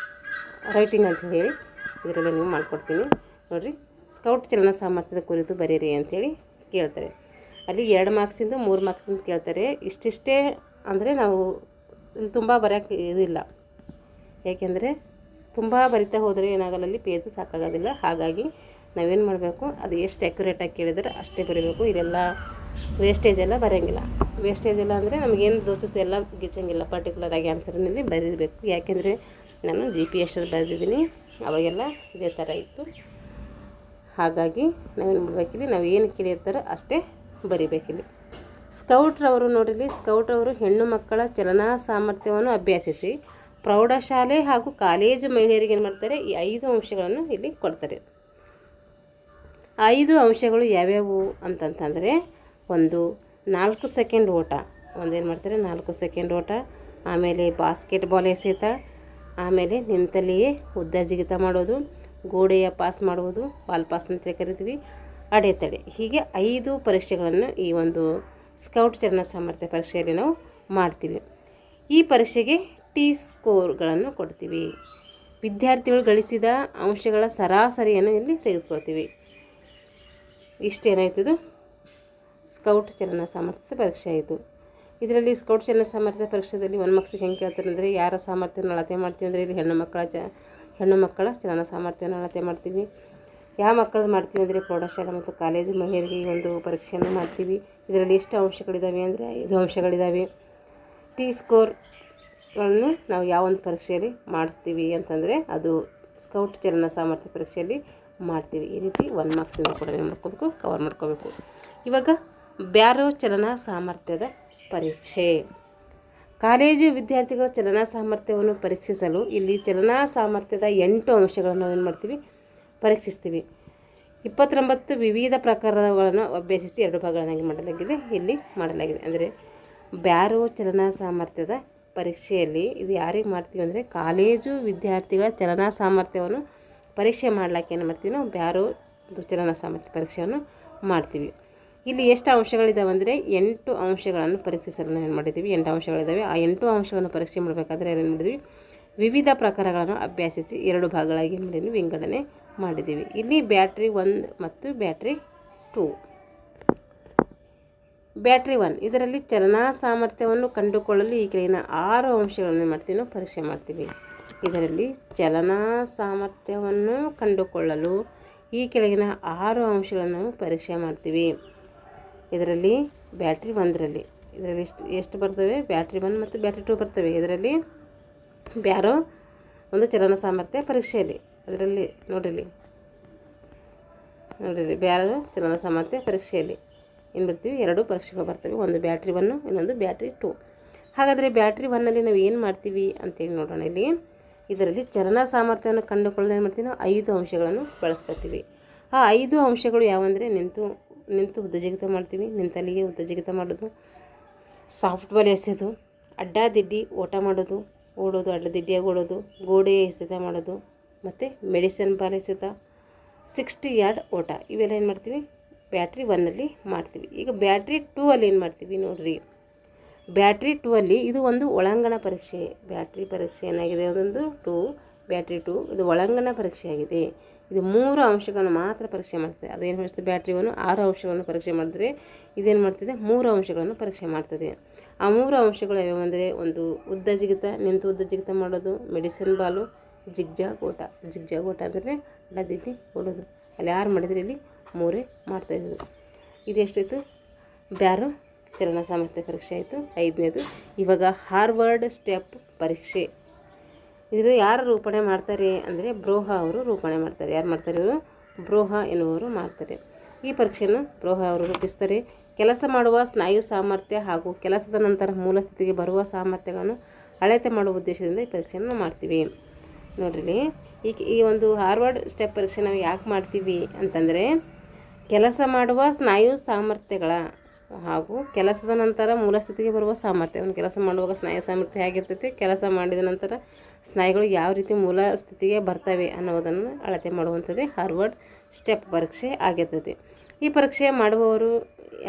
A: ರೈಟಿಂಗ್ ಅಂತ ಹೇಳಿ ಇದರಲ್ಲೇ ನೀವು ಮಾಡಿಕೊಡ್ತೀನಿ. ನೋಡಿರಿ, ಸ್ಕೌಟ್ ಚಲನಾ ಸಾಮರ್ಥ್ಯದ ಕುರಿತು ಬರೀರಿ ಅಂಥೇಳಿ ಕೇಳ್ತಾರೆ. ಅಲ್ಲಿ 2 ಮಾರ್ಕ್ಸಿಂದ 3 ಮಾರ್ಕ್ಸಿಂದ ಕೇಳ್ತಾರೆ. ಇಷ್ಟಿಷ್ಟೇ ಅಂದರೆ ನಾವು ಇಲ್ಲಿ ತುಂಬ ಬರೆಯೋಕ್ಕೆ ಇದಿಲ್ಲ. ಯಾಕೆಂದರೆ ತುಂಬ ಬರಿತಾ ಹೋದರೆ ಏನಾಗಲ್ಲ, ಅಲ್ಲಿ ಪೇಜು ಸಾಕಾಗೋದಿಲ್ಲ. ಹಾಗಾಗಿ ನಾವೇನು ಮಾಡಬೇಕು, ಅದು ಎಷ್ಟು ಅಕ್ಯುರೇಟಾಗಿ ಕೇಳಿದರೆ ಅಷ್ಟೇ ಬರೀಬೇಕು. ಇಲ್ಲೆಲ್ಲ ವೇಸ್ಟೇಜ್ ಎಲ್ಲ ಬರೋಂಗಿಲ್ಲ. ವೇಸ್ಟೇಜ್ ಎಲ್ಲ ಅಂದರೆ ನಮಗೇನು ದೋಚುತ್ತೆ ಎಲ್ಲ ಗಿಚ್ಚಂಗಿಲ್ಲ. ಪರ್ಟಿಕ್ಯುಲರಾಗಿ ಆನ್ಸರ್ನಲ್ಲಿ ಬರೀಬೇಕು. ಯಾಕೆಂದರೆ ನಾನು GPS ಬರೆದಿದ್ದೀನಿ, ಅವಾಗೆಲ್ಲ ಇದೇ ಥರ ಇತ್ತು. ಹಾಗಾಗಿ ನಾವೇನು ಮಾಡಬೇಕಿಲ್ಲಿ, ನಾವು ಏನು ಕೇಳಿರ್ತಾರೋ ಅಷ್ಟೇ ಬರಿಬೇಕಿಲ್ಲಿ. ಸ್ಕೌಟ್ರವರು ನೋಡಿರಿ, ಸ್ಕೌಟ್ರವರು ಹೆಣ್ಣು ಮಕ್ಕಳ ಚಲನಾ ಸಾಮರ್ಥ್ಯವನ್ನು ಅಭ್ಯಸಿಸಿ ಪ್ರೌಢಶಾಲೆ ಹಾಗೂ ಕಾಲೇಜು ಮಹಿಳೆಯರಿಗೆ ಏನು ಮಾಡ್ತಾರೆ, ಈ 5 ಅಂಶಗಳನ್ನು ಇಲ್ಲಿ ಕೊಡ್ತಾರೆ. 5 ಅಂಶಗಳು ಯಾವ್ಯಾವು ಅಂತಂತಂದರೆ, 1 4 ಸೆಕೆಂಡ್ ಓಟ, ಒಂದೇನು ಮಾಡ್ತಾರೆ 4 ಸೆಕೆಂಡ್ ಓಟ. ಆಮೇಲೆ ಬಾಸ್ಕೆಟ್ಬಾಲ್ ಎಸೆತ, ಆಮೇಲೆ ನಿಂತಲ್ಲಿಯೇ ಉದ್ದ ಜಿಗಿತ ಮಾಡೋದು, ಗೋಡೆಯ ಪಾಸ್ ಮಾಡುವುದು, ಬಾಲ್ ಪಾಸ್ ಅಂತ ಕರಿತೀವಿ, ಅಡೆತಡೆ. ಹೀಗೆ 5 ಪರೀಕ್ಷೆಗಳನ್ನು ಈ ಒಂದು ಸ್ಕೌಟ್ ಚಲನಾ ಸಾಮರ್ಥ್ಯ ಪರೀಕ್ಷೆಯಲ್ಲಿ ನಾವು ಮಾಡ್ತೀವಿ. ಈ ಪರೀಕ್ಷೆಗೆ ಟಿ ಸ್ಕೋರ್ಗಳನ್ನು ಕೊಡ್ತೀವಿ. ವಿದ್ಯಾರ್ಥಿಗಳು ಗಳಿಸಿದ ಅಂಶಗಳ ಸರಾಸರಿಯನ್ನು ಇಲ್ಲಿ ತೆಗೆದುಕೊಳ್ತೀವಿ. ಇಷ್ಟೇನಾಯ್ತದು ಸ್ಕೌಟ್ ಚಲನಾ ಸಾಮರ್ಥ್ಯದ ಪರೀಕ್ಷೆ ಆಯಿತು. ಇದರಲ್ಲಿ ಸ್ಕೌಟ್ ಚಲನಾ ಸಾಮರ್ಥ್ಯ ಪರೀಕ್ಷೆಯಲ್ಲಿ 1 ಮಾರ್ಕ್ಸಿಗೆ ಹೆಂಗೆ ಕೇಳ್ತಾರೆ ಅಂದರೆ, ಯಾರ ಸಾಮರ್ಥ್ಯವನ್ನು ಅಳತೆ ಮಾಡ್ತೀವಿ ಅಂದರೆ, ಇಲ್ಲಿ ಹೆಣ್ಣು ಮಕ್ಕಳ ಚಲನಾ ಸಾಮರ್ಥ್ಯವನ್ನು ಅಳತೆ ಮಾಡ್ತೀವಿ. ಯಾವ ಮಕ್ಕಳದ್ದು ಮಾಡ್ತೀವಿ ಅಂದರೆ, ಪ್ರೌಢಶಾಲಾ ಮತ್ತು ಕಾಲೇಜು ಮಹಿಳೆಯರಿಗೆ ಈ ಒಂದು ಪರೀಕ್ಷೆಯನ್ನು ಮಾಡ್ತೀವಿ. ಇದರಲ್ಲಿ ಎಷ್ಟು ಅಂಶಗಳಿದ್ದಾವೆ ಅಂದರೆ 5 ಅಂಶಗಳಿದ್ದಾವೆ. ಟಿ ಸ್ಕೋರ್ಗಳನ್ನು ನಾವು ಯಾವ ಒಂದು ಪರೀಕ್ಷೆಯಲ್ಲಿ ಮಾಡಿಸ್ತೀವಿ ಅಂತಂದರೆ, ಅದು ಸ್ಕೌಟ್ ಚಲನಾ ಸಾಮರ್ಥ್ಯ ಪರೀಕ್ಷೆಯಲ್ಲಿ ಮಾಡ್ತೀವಿ. ಈ ರೀತಿ 1 ಮಾರ್ಕ್ಸಿಂದ ಕೂಡ ಏನು ಮಾಡ್ಕೋಬೇಕು, ಕವರ್ ಮಾಡ್ಕೋಬೇಕು. ಇವಾಗ ಬ್ಯಾರೋ ಚಲನಾ ಸಾಮರ್ಥ್ಯದ ಪರೀಕ್ಷೆ. ಕಾಲೇಜು ವಿದ್ಯಾರ್ಥಿಗಳ ಚಲನಾ ಸಾಮರ್ಥ್ಯವನ್ನು ಪರೀಕ್ಷಿಸಲು ಇಲ್ಲಿ ಚಲನಾ ಸಾಮರ್ಥ್ಯದ 8 ಅಂಶಗಳನ್ನು ನಾವೇನು ಮಾಡ್ತೀವಿ, ಪರೀಕ್ಷಿಸ್ತೀವಿ. 29 ವಿವಿಧ ಪ್ರಕಾರಗಳನ್ನು ಅಭ್ಯಸಿಸಿ 2 ಭಾಗಗಳನ್ನಾಗಿ ಮಾಡಲಾಗಿದೆ. ಇಲ್ಲಿ ಮಾಡಲಾಗಿದೆ ಅಂದರೆ, ಬ್ಯಾರೋ ಚಲನಾ ಸಾಮರ್ಥ್ಯದ ಪರೀಕ್ಷೆಯಲ್ಲಿ ಇದು ಯಾರಿಗೆ ಮಾಡ್ತೀವಿ ಅಂದರೆ, ಕಾಲೇಜು ವಿದ್ಯಾರ್ಥಿಗಳ ಚಲನಾ ಸಾಮರ್ಥ್ಯವನ್ನು ಪರೀಕ್ಷೆ ಮಾಡಲಿಕ್ಕೆ ಏನು ಮಾಡ್ತೀವಿ ನಾವು, ಬ್ಯಾರೋ ಚಲನಾ ಸಾಮರ್ಥ್ಯ ಪರೀಕ್ಷೆಯನ್ನು ಮಾಡ್ತೀವಿ. ಇಲ್ಲಿ ಎಷ್ಟು ಅಂಶಗಳಿದ್ದಾವೆ ಅಂದರೆ 8 ಅಂಶಗಳನ್ನು ಪರೀಕ್ಷಿಸಲು ನಾವು ಏನು ಮಾಡಿದ್ದೀವಿ, 8 ಅಂಶಗಳಿದ್ದಾವೆ. ಆ 8 ಅಂಶಗಳನ್ನು ಪರೀಕ್ಷೆ ಮಾಡಬೇಕಾದ್ರೆ ಏನು ಮಾಡಿದ್ವಿ, ವಿವಿಧ ಪ್ರಕಾರಗಳನ್ನು ಅಭ್ಯಸಿಸಿ 2 ಭಾಗಗಳಾಗಿ ಏನು ಮಾಡಿದ್ವಿ, ವಿಂಗಡಣೆ ಮಾಡಿದ್ದೀವಿ. ಇಲ್ಲಿ ಬ್ಯಾಟ್ರಿ 1 ಮತ್ತು ಬ್ಯಾಟ್ರಿ 2. ಬ್ಯಾಟ್ರಿ 1 ಇದರಲ್ಲಿ ಚಲನಾ ಸಾಮರ್ಥ್ಯವನ್ನು ಕಂಡುಕೊಳ್ಳಲು ಈ ಕೆಳಗಿನ 6 ಅಂಶಗಳನ್ನು ಮಾಡ್ತೀವಿ ನಾವು ಪರೀಕ್ಷೆ ಮಾಡ್ತೀವಿ. ಇದರಲ್ಲಿ ಚಲನಾ ಸಾಮರ್ಥ್ಯವನ್ನು ಕಂಡುಕೊಳ್ಳಲು ಈ ಕೆಳಗಿನ 6 ಅಂಶಗಳನ್ನು ಪರೀಕ್ಷೆ ಮಾಡ್ತೀವಿ. ಇದರಲ್ಲಿ ಬ್ಯಾಟ್ರಿ 1ರಲ್ಲಿ ಇದರಲ್ಲಿ ಎಷ್ಟು ಬರ್ತವೆ, ಬ್ಯಾಟ್ರಿ 1 ಮತ್ತು ಬ್ಯಾಟ್ರಿ 2 ಬರ್ತವೆ. ಇದರಲ್ಲಿ ಬ್ಯಾರೋ ಒಂದು ಚಲನಾ ಸಾಮರ್ಥ್ಯ ಪರೀಕ್ಷೆಯಲ್ಲಿ ಅದರಲ್ಲಿ ನೋಡಿರಿ ಬ್ಯಾರೋ ಚಲನಾ ಸಾಮರ್ಥ್ಯ ಪರೀಕ್ಷೆಯಲ್ಲಿ ಏನು ಬರ್ತೀವಿ, 2 ಪರೀಕ್ಷೆಗಳು ಬರ್ತವೆ. ಒಂದು ಬ್ಯಾಟ್ರಿ 1, ಇನ್ನೊಂದು ಬ್ಯಾಟ್ರಿ 2. ಹಾಗಾದರೆ ಬ್ಯಾಟ್ರಿ 1ನಲ್ಲಿ ನಾವು ಏನು ಮಾಡ್ತೀವಿ ಅಂತೇಳಿ ನೋಡೋಣ. ಇಲ್ಲಿ ಇದರಲ್ಲಿ ಚಲನಾ ಸಾಮರ್ಥ್ಯವನ್ನು ಕಂಡುಕೊಳ್ಳಲು ಏನು ಮಾಡ್ತೀವಿ ನಾವು, 5 ಅಂಶಗಳನ್ನು ಬಳಸ್ಕೊತೀವಿ. ಆ 5 ಅಂಶಗಳು ಯಾವಂದರೆ, ನಿಂತು ಉದ್ದ ಜಿಗಿತ ಮಾಡ್ತೀವಿ, ನಿಂತಲ್ಲಿಗೆ ಉದ್ದ ಜಿಗಿತ ಮಾಡೋದು, ಸಾಫ್ಟ್ ಬಾಲ್ ಎಸೆದು, ಅಡ್ಡಾದಿಡ್ಡಿ ಓಟ ಮಾಡೋದು, ಓಡೋದು, ಅಡ್ಡದಿಡ್ಡಿಯಾಗಿ ಓಡೋದು, ಗೋಡೆ ಎಸೆತ ಮಾಡೋದು, ಮತ್ತು ಮೆಡಿಸಿನ್ ಬಾಲ್ ಎಸೆತ, 60 ಯಾರ್ಡ್ ಓಟ, ಇವೆಲ್ಲ ಏನು ಮಾಡ್ತೀವಿ ಬ್ಯಾಟ್ರಿ 1ಅಲ್ಲಿ ಮಾಡ್ತೀವಿ. ಈಗ ಬ್ಯಾಟ್ರಿ 2ಅಲ್ಲಿ ಏನು ಮಾಡ್ತೀವಿ ನೋಡಿರಿ. ಬ್ಯಾಟ್ರಿ 2ಅಲ್ಲಿ ಇದು ಒಂದು ಒಳಾಂಗಣ ಪರೀಕ್ಷೆ. ಬ್ಯಾಟ್ರಿ ಪರೀಕ್ಷೆ ಏನಾಗಿದೆ ಅದೊಂದು ಬ್ಯಾಟ್ರಿ 2 ಇದು ಒಳಾಂಗಣ ಪರೀಕ್ಷೆಯಾಗಿದೆ. ಇದು 3 ಅಂಶಗಳನ್ನು ಮಾತ್ರ ಪರೀಕ್ಷೆ ಮಾಡ್ತದೆ. ಅದೇನು ಮಾಡ್ತದೆ ಬ್ಯಾಟ್ರಿ 1 6 ಅಂಶಗಳನ್ನು ಪರೀಕ್ಷೆ ಮಾಡಿದ್ರೆ ಇದೇನು ಮಾಡ್ತದೆ 3 ಅಂಶಗಳನ್ನು ಪರೀಕ್ಷೆ ಮಾಡ್ತದೆ. ಆ 3 ಅಂಶಗಳು ಯಾವ್ಯಾವಂದರೆ ಒಂದು ಉದ್ದ ಜಿಗಿತ, ನಿಂತು ಉದ್ದ ಜಿಗಿತ ಮಾಡೋದು, ಮೆಡಿಸಿನ್ ಬಾಲು, ಜಿಗ್ಜಾಗ್ ಓಟ. ಜಿಗ್ಜಾಗ್ ಓಟ ಅಂದರೆ ಅಡ್ಡದಿಡ್ಡಿ ಓಡೋದು. ಅಲ್ಲಿ 6 ಮಾಡಿದರೆ ಇಲ್ಲಿ 3 ಮಾಡ್ತಾಯಿದ್ದು. ಇದು ಎಷ್ಟಾಯಿತು ಬ್ಯಾರು ಚಲನ ಸಾಮರ್ಥ್ಯ ಪರೀಕ್ಷೆ ಆಯಿತು. 5ನೇದು ಇವಾಗ ಹಾರ್ವರ್ಡ್ ಸ್ಟೆಪ್ ಪರೀಕ್ಷೆ. ಇದು ಯಾರು ರೂಪಣೆ ಮಾಡ್ತಾರೆ ಅಂದರೆ ಬ್ರೋಹಾ ಅವರು ರೂಪಣೆ ಮಾಡ್ತಾರೆ. ಯಾರು ಮಾಡ್ತಾರೆ ಇವರು? ಬ್ರೋಹಾ ಎನ್ನುವರು ಮಾಡ್ತಾರೆ. ಈ ಪರೀಕ್ಷೆಯನ್ನು ಬ್ರೋಹಾ ಅವರು ರೂಪಿಸ್ತಾರೆ. ಕೆಲಸ ಮಾಡುವ ಸ್ನಾಯು ಸಾಮರ್ಥ್ಯ ಹಾಗೂ ಕೆಲಸದ ನಂತರ ಮೂಲ ಸ್ಥಿತಿಗೆ ಬರುವ ಸಾಮರ್ಥ್ಯಗಳನ್ನು ಅಳತೆ ಮಾಡುವ ಉದ್ದೇಶದಿಂದ ಈ ಪರೀಕ್ಷೆಯನ್ನು ಮಾಡ್ತೀವಿ. ನೋಡ್ರಿ, ಈ ಒಂದು ಹಾರ್ವರ್ಡ್ ಸ್ಟೆಪ್ ಪರೀಕ್ಷೆ ನಾವು ಯಾಕೆ ಮಾಡ್ತೀವಿ ಅಂತಂದರೆ ಕೆಲಸ ಮಾಡುವ ಸ್ನಾಯು ಸಾಮರ್ಥ್ಯಗಳ ಹಾಗೂ ಕೆಲಸದ ನಂತರ ಮೂಲ ಸ್ಥಿತಿಗೆ ಬರುವ ಸಾಮರ್ಥ್ಯ. ಒಂದು ಕೆಲಸ ಮಾಡುವಾಗ ಸ್ನಾಯು ಸಾಮರ್ಥ್ಯ ಹೇಗಿರ್ತೈತಿ, ಕೆಲಸ ಮಾಡಿದ ನಂತರ ಸ್ನಾಯುಗಳು ಯಾವ ರೀತಿ ಮೂಲ ಸ್ಥಿತಿಗೆ ಬರ್ತವೆ ಅನ್ನೋದನ್ನು ಅಳತೆ ಮಾಡುವಂಥದ್ದೇ ಹಾರ್ವರ್ಡ್ ಸ್ಟೆಪ್ ಪರೀಕ್ಷೆ ಆಗಿರ್ತದೆ. ಈ ಪರೀಕ್ಷೆ ಮಾಡುವವರು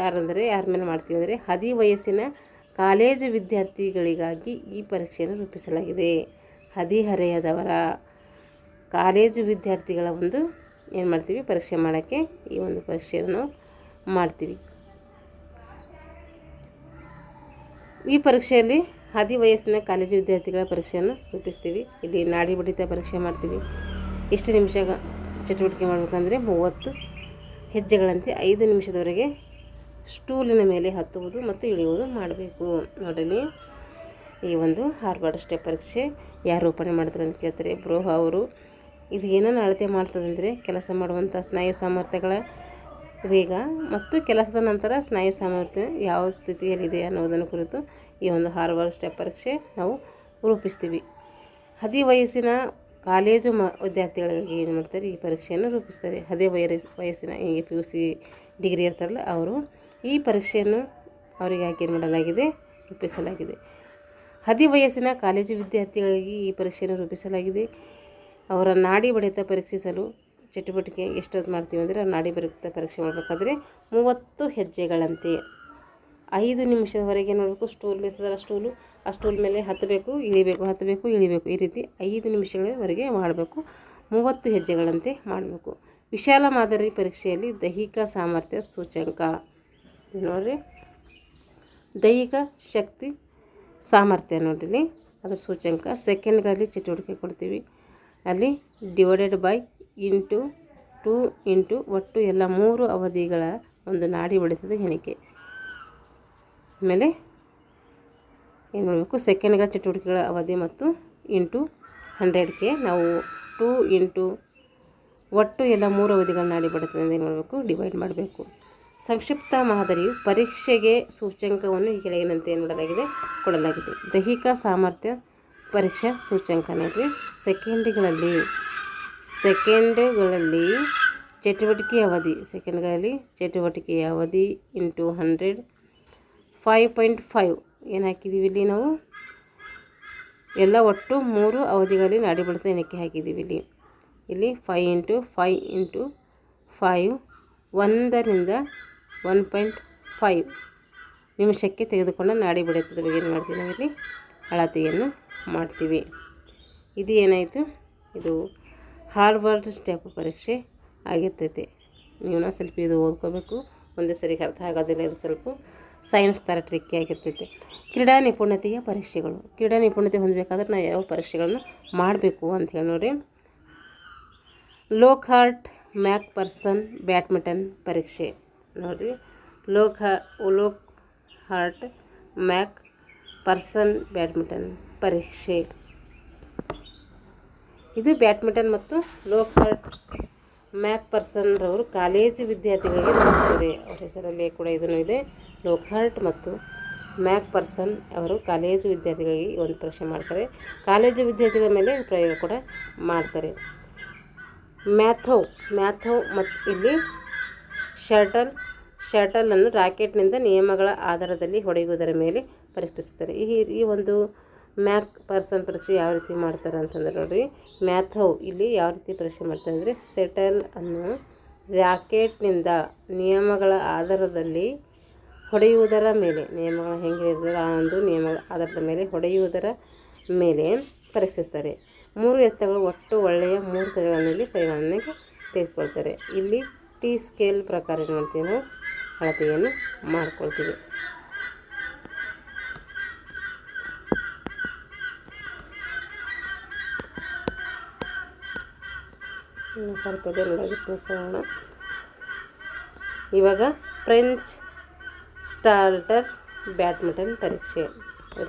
A: ಯಾರಂದರೆ ಯಾರ ಮೇಲೆ ಮಾಡ್ತೀವಿ ಅಂದರೆ ಹದಿವಯಸ್ಸಿನ ಕಾಲೇಜು ವಿದ್ಯಾರ್ಥಿಗಳಿಗಾಗಿ ಈ ಪರೀಕ್ಷೆಯನ್ನು ರೂಪಿಸಲಾಗಿದೆ. ಹದಿಹರೆಯದವರ ಕಾಲೇಜು ವಿದ್ಯಾರ್ಥಿಗಳ ಒಂದು ಏನು ಮಾಡ್ತೀವಿ ಪರೀಕ್ಷೆ ಮಾಡೋಕ್ಕೆ ಈ ಒಂದು ಪರೀಕ್ಷೆಯನ್ನು ಮಾಡ್ತೀವಿ. ಈ ಪರೀಕ್ಷೆಯಲ್ಲಿ ಹದಿವಯಸ್ಸಿನ ಕಾಲೇಜು ವಿದ್ಯಾರ್ಥಿಗಳ ಪರೀಕ್ಷೆಯನ್ನು ರೂಪಿಸ್ತೀವಿ. ಇಲ್ಲಿ ನಾಡಿ ಬಡಿತ ಪರೀಕ್ಷೆ ಮಾಡ್ತೀವಿ. ಎಷ್ಟು ನಿಮಿಷ ಚಟುವಟಿಕೆ ಮಾಡಬೇಕಂದ್ರೆ 30 ಹೆಜ್ಜೆಗಳಂತೆ 5 ನಿಮಿಷದವರೆಗೆ ಸ್ಟೂಲಿನ ಮೇಲೆ ಹತ್ತುವುದು ಮತ್ತು ಇಳಿಯುವುದು ಮಾಡಬೇಕು. ನೋಡಲಿ, ಈ ಒಂದು ಹಾರ್ವರ್ಡ್ ಸ್ಟೆಪ್ ಪರೀಕ್ಷೆ ಯಾರು ರೂಪಣೆ ಮಾಡ್ತಾರೆ ಅಂತ ಕೇಳ್ತಾರೆ. ಬ್ರೋಹಾ ಅವರು. ಇದು ಏನನ್ನು ಅಳತೆ ಮಾಡ್ತದೆ ಅಂದರೆ ಕೆಲಸ ಮಾಡುವಂಥ ಸ್ನಾಯು ಸಾಮರ್ಥ್ಯಗಳ ವೇಗ ಮತ್ತು ಕೆಲಸದ ನಂತರ ಸ್ನಾಯು ಸಾಮರ್ಥ್ಯ ಯಾವ ಸ್ಥಿತಿಯಲ್ಲಿದೆ ಅನ್ನೋದನ್ನು ಕುರಿತು ಈ ಒಂದು ಹಾರ್ವರ್ಡ್ ಸ್ಟೆಪ್ ಪರೀಕ್ಷೆ ನಾವು ರೂಪಿಸ್ತೀವಿ. ಹದಿವಯಸ್ಸಿನ ಕಾಲೇಜು ವಿದ್ಯಾರ್ಥಿಗಳಿಗೆ ಏನು ಮಾಡ್ತಾರೆ ಈ ಪರೀಕ್ಷೆಯನ್ನು ರೂಪಿಸ್ತಾರೆ. ವಯಸ್ಸಿನ ಹೀಗೆ PUC ಡಿಗ್ರಿ ಇರ್ತಾರಲ್ಲ ಅವರು ಈ ಪರೀಕ್ಷೆಯನ್ನು ಅವರಿಗಾಗಿ ಏನು ಮಾಡಲಾಗಿದೆ ರೂಪಿಸಲಾಗಿದೆ. ಹದಿವಯಸ್ಸಿನ ಕಾಲೇಜು ವಿದ್ಯಾರ್ಥಿಗಳಿಗೆ ಈ ಪರೀಕ್ಷೆಯನ್ನು ರೂಪಿಸಲಾಗಿದೆ. ಅವರ ನಾಡಿ ಬಡಿತ ಪರೀಕ್ಷಿಸಲು ಚಟುವಟಿಕೆ ಎಷ್ಟೊತ್ತು ಮಾಡ್ತೀವಿ ಅಂದರೆ ನಾಡಿ ಬಡಿತ ಪರೀಕ್ಷೆ ಮಾಡಬೇಕಾದ್ರೆ 30 ಹೆಜ್ಜೆಗಳಂತೆ 5 ನಿಮಿಷದವರೆಗೆ ನೋಡಬೇಕು. ಸ್ಟೂಲ್ ಇರ್ತದಲ್ಲ ಸ್ಟೂಲು, ಆ ಸ್ಟೂಲ್ ಮೇಲೆ ಹತ್ತಬೇಕು ಇಳಿಬೇಕು, ಹತ್ತಬೇಕು ಇಳಿಬೇಕು, ಈ ರೀತಿ 5 ನಿಮಿಷಗಳವರೆಗೆ ಮಾಡಬೇಕು. 30 ಹೆಜ್ಜೆಗಳಂತೆ ಮಾಡಬೇಕು. ವಿಶಾಲ ಮಾದರಿ ಪರೀಕ್ಷೆಯಲ್ಲಿ ದೈಹಿಕ ಸಾಮರ್ಥ್ಯ ಸೂಚ್ಯಂಕ ನೋಡಿರಿ, ದೈಹಿಕ ಶಕ್ತಿ ಸಾಮರ್ಥ್ಯ ನೋಡಿರಿ ಅದರ ಸೂಚ್ಯಂಕ ಸೆಕೆಂಡ್ಗಳಲ್ಲಿ ಚಟುವಟಿಕೆ ಕೊಡ್ತೀವಿ. ಅಲ್ಲಿ ಡಿವೈಡೆಡ್ ಬೈ ಇಂಟು 2 ಇಂಟು ಒಟ್ಟು ಎಲ್ಲ 3 ಅವಧಿಗಳ ಒಂದು ನಾಡಿ ಬಡಿತದ ಎಣಿಕೆ. ಆಮೇಲೆ ಏನು ಮಾಡಬೇಕು ಸೆಕೆಂಡ್ಗಳ ಚಟುವಟಿಕೆಗಳ ಅವಧಿ ಮತ್ತು ಇಂಟು 100ಕ್ಕೆ ನಾವು 2 ಇಂಟು ಒಟ್ಟು ಎಲ್ಲ 3 ಅವಧಿಗಳ ನಾಡಿ ಬಡಿತದಿಂದ ಏನು ಮಾಡಬೇಕು ಡಿವೈಡ್ ಮಾಡಬೇಕು. ಸಂಕ್ಷಿಪ್ತ ಮಾದರಿಯು ಪರೀಕ್ಷೆಗೆ ಸೂಚ್ಯಂಕವನ್ನು ಈ ಕೆಳಗಿನಂತೆ ಏನು ಮಾಡಲಾಗಿದೆ ಕೊಡಲಾಗಿದೆ. ದೈಹಿಕ ಸಾಮರ್ಥ್ಯ ಪರೀಕ್ಷಾ ಸೂಚ್ಯಂಕ ನೋಡಿರಿ ಸೆಕೆಂಡ್ಗಳಲ್ಲಿ ಚಟುವಟಿಕೆಯ ಅವಧಿ, ಸೆಕೆಂಡ್ಗಳಲ್ಲಿ ಚಟುವಟಿಕೆಯ ಅವಧಿ ಇಂಟು 100 5.5 ಏನು ಹಾಕಿದ್ದೀವಿ ಇಲ್ಲಿ ನಾವು ಎಲ್ಲ ಒಟ್ಟು 3 ಅವಧಿಗಳಲ್ಲಿ ನಾಡಿ ಬಡಿತ ಎಣಿಕೆ ಹಾಕಿದ್ದೀವಿ. ಇಲ್ಲಿ 5 ಇಂಟು 5 ಇಂಟು 5 1ರಿಂದ 1.5 ನಿಮಿಷಕ್ಕೆ ತೆಗೆದುಕೊಂಡ ನಾಡಿ ಬಡಿತದ ಬಗ್ಗೆ ಏನು ಮಾಡ್ತೀವಿ ನಾವು ಇಲ್ಲಿ ಅಳತೆಯನ್ನು ಮಾಡ್ತೀವಿ. ಇದು ಏನಾಯಿತು, ಇದು ಹಾರ್ವರ್ಡ್ ಸ್ಟೆಪ್ ಪರೀಕ್ಷೆ ಆಗಿರ್ತೈತೆ. ನೀವು ಸ್ವಲ್ಪ ಇದು ಓದ್ಕೋಬೇಕು, ಒಂದೇ ಸರಿ ಅರ್ಥ ಆಗೋದಿಲ್ಲ. ಇದು ಸ್ವಲ್ಪ ಸೈನ್ಸ್ ಥರ ಟ್ರಿಕ್ಕಿ ಆಗಿರ್ತೈತೆ. ಕ್ರೀಡಾ ನಿಪುಣತೆಯ ಪರೀಕ್ಷೆಗಳು. ಕ್ರೀಡಾ ನಿಪುಣತೆ ಹೊಂದಬೇಕಾದ್ರೆ ನಾವು ಯಾವ ಪರೀಕ್ಷೆಗಳನ್ನು ಮಾಡಬೇಕು ಅಂಥೇಳಿ ನೋಡಿ. ಲೋಕ್ಹಾರ್ಟ್ ಮ್ಯಾಕ್ಫರ್ಸನ್ ಬ್ಯಾಡ್ಮಿಂಟನ್ ಪರೀಕ್ಷೆ ನೋಡಿರಿ. ಲೋಕ್ಹಾರ್ಟ್ ಮ್ಯಾಕ್ಫರ್ಸನ್ ಬ್ಯಾಡ್ಮಿಂಟನ್ ಪರೀಕ್ಷೆ ಇದು ಬ್ಯಾಡ್ಮಿಂಟನ್ ಮತ್ತು ಲೋಕ್ಹಾರ್ಟ್ ಮ್ಯಾಕ್ಫರ್ಸನ್ ರವರು ಕಾಲೇಜು ವಿದ್ಯಾರ್ಥಿಗಳಿಗೆ ನಡೆಸುತ್ತದೆ. ಅವರ ಹೆಸರಲ್ಲಿ ಕೂಡ ಇದನ್ನು ಇದೆ. ಲೋಕ್ಹಾರ್ಟ್ ಮತ್ತು ಮ್ಯಾಕ್ಫರ್ಸನ್ ಅವರು ಕಾಲೇಜು ವಿದ್ಯಾರ್ಥಿಗಳಿಗೆ ಒಂದು ಪರೀಕ್ಷೆ ಮಾಡ್ತಾರೆ. ಕಾಲೇಜು ವಿದ್ಯಾರ್ಥಿಗಳ ಮೇಲೆ ಪ್ರಯೋಗ ಕೂಡ ಮಾಡ್ತಾರೆ. ಮ್ಯಾಥೋ ಮತ್ತು ಇಲ್ಲಿ ಶಟಲನ್ನು ರಾಕೆಟ್ನಿಂದ ನಿಯಮಗಳ ಆಧಾರದಲ್ಲಿ ಹೊಡೆಯುವುದರ ಮೇಲೆ ಪರೀಕ್ಷಿಸುತ್ತಾರೆ. ಈ ಒಂದು ಮ್ಯಾಕ್ ಪರ್ಸನ್ ಪರೀಕ್ಷೆ ಯಾವ ರೀತಿ ಮಾಡ್ತಾರೆ ಅಂತಂದ್ರೆ ನೋಡಿರಿ, ಮ್ಯಾಥವ್ ಇಲ್ಲಿ ಯಾವ ರೀತಿ ಪರೀಕ್ಷೆ ಮಾಡ್ತಾರೆ ಅಂದರೆ ಸೆಟಲ್ ಅನ್ನು ರ್ಯಾಕೆಟ್ನಿಂದ ನಿಯಮಗಳ ಆಧಾರದಲ್ಲಿ ಹೊಡೆಯುವುದರ ಮೇಲೆ, ನಿಯಮಗಳು ಹೆಂಗೆ ಹೇಳಿದ್ರೆ ಆ ಒಂದು ನಿಯಮಗಳ ಆಧಾರದ ಮೇಲೆ ಹೊಡೆಯುವುದರ ಮೇಲೆ ಪರೀಕ್ಷಿಸ್ತಾರೆ. 3 ಎತ್ತುಗಳು ಒಟ್ಟು ಒಳ್ಳೆಯ 3 ಸರಿಗಳಲ್ಲಿ ಪರಿಗಣನೆಗೆ ತೆಗೆದುಕೊಳ್ತಾರೆ. ಇಲ್ಲಿ ಟಿ ಸ್ಕೇಲ್ ಪ್ರಕಾರ ಏನು ಮಾಡ್ತೀವಿ ನಾವು ಅಳತೆಯನ್ನು ಮಾಡ್ಕೊಳ್ತೀವಿ. ಸ್ವಲ್ಪ ನೋಡೋಣ. ಇವಾಗ ಫ್ರೆಂಚ್ ಸ್ಟಾರ್ಟರ್ ಬ್ಯಾಡ್ಮಿಂಟನ್ ಪರೀಕ್ಷೆ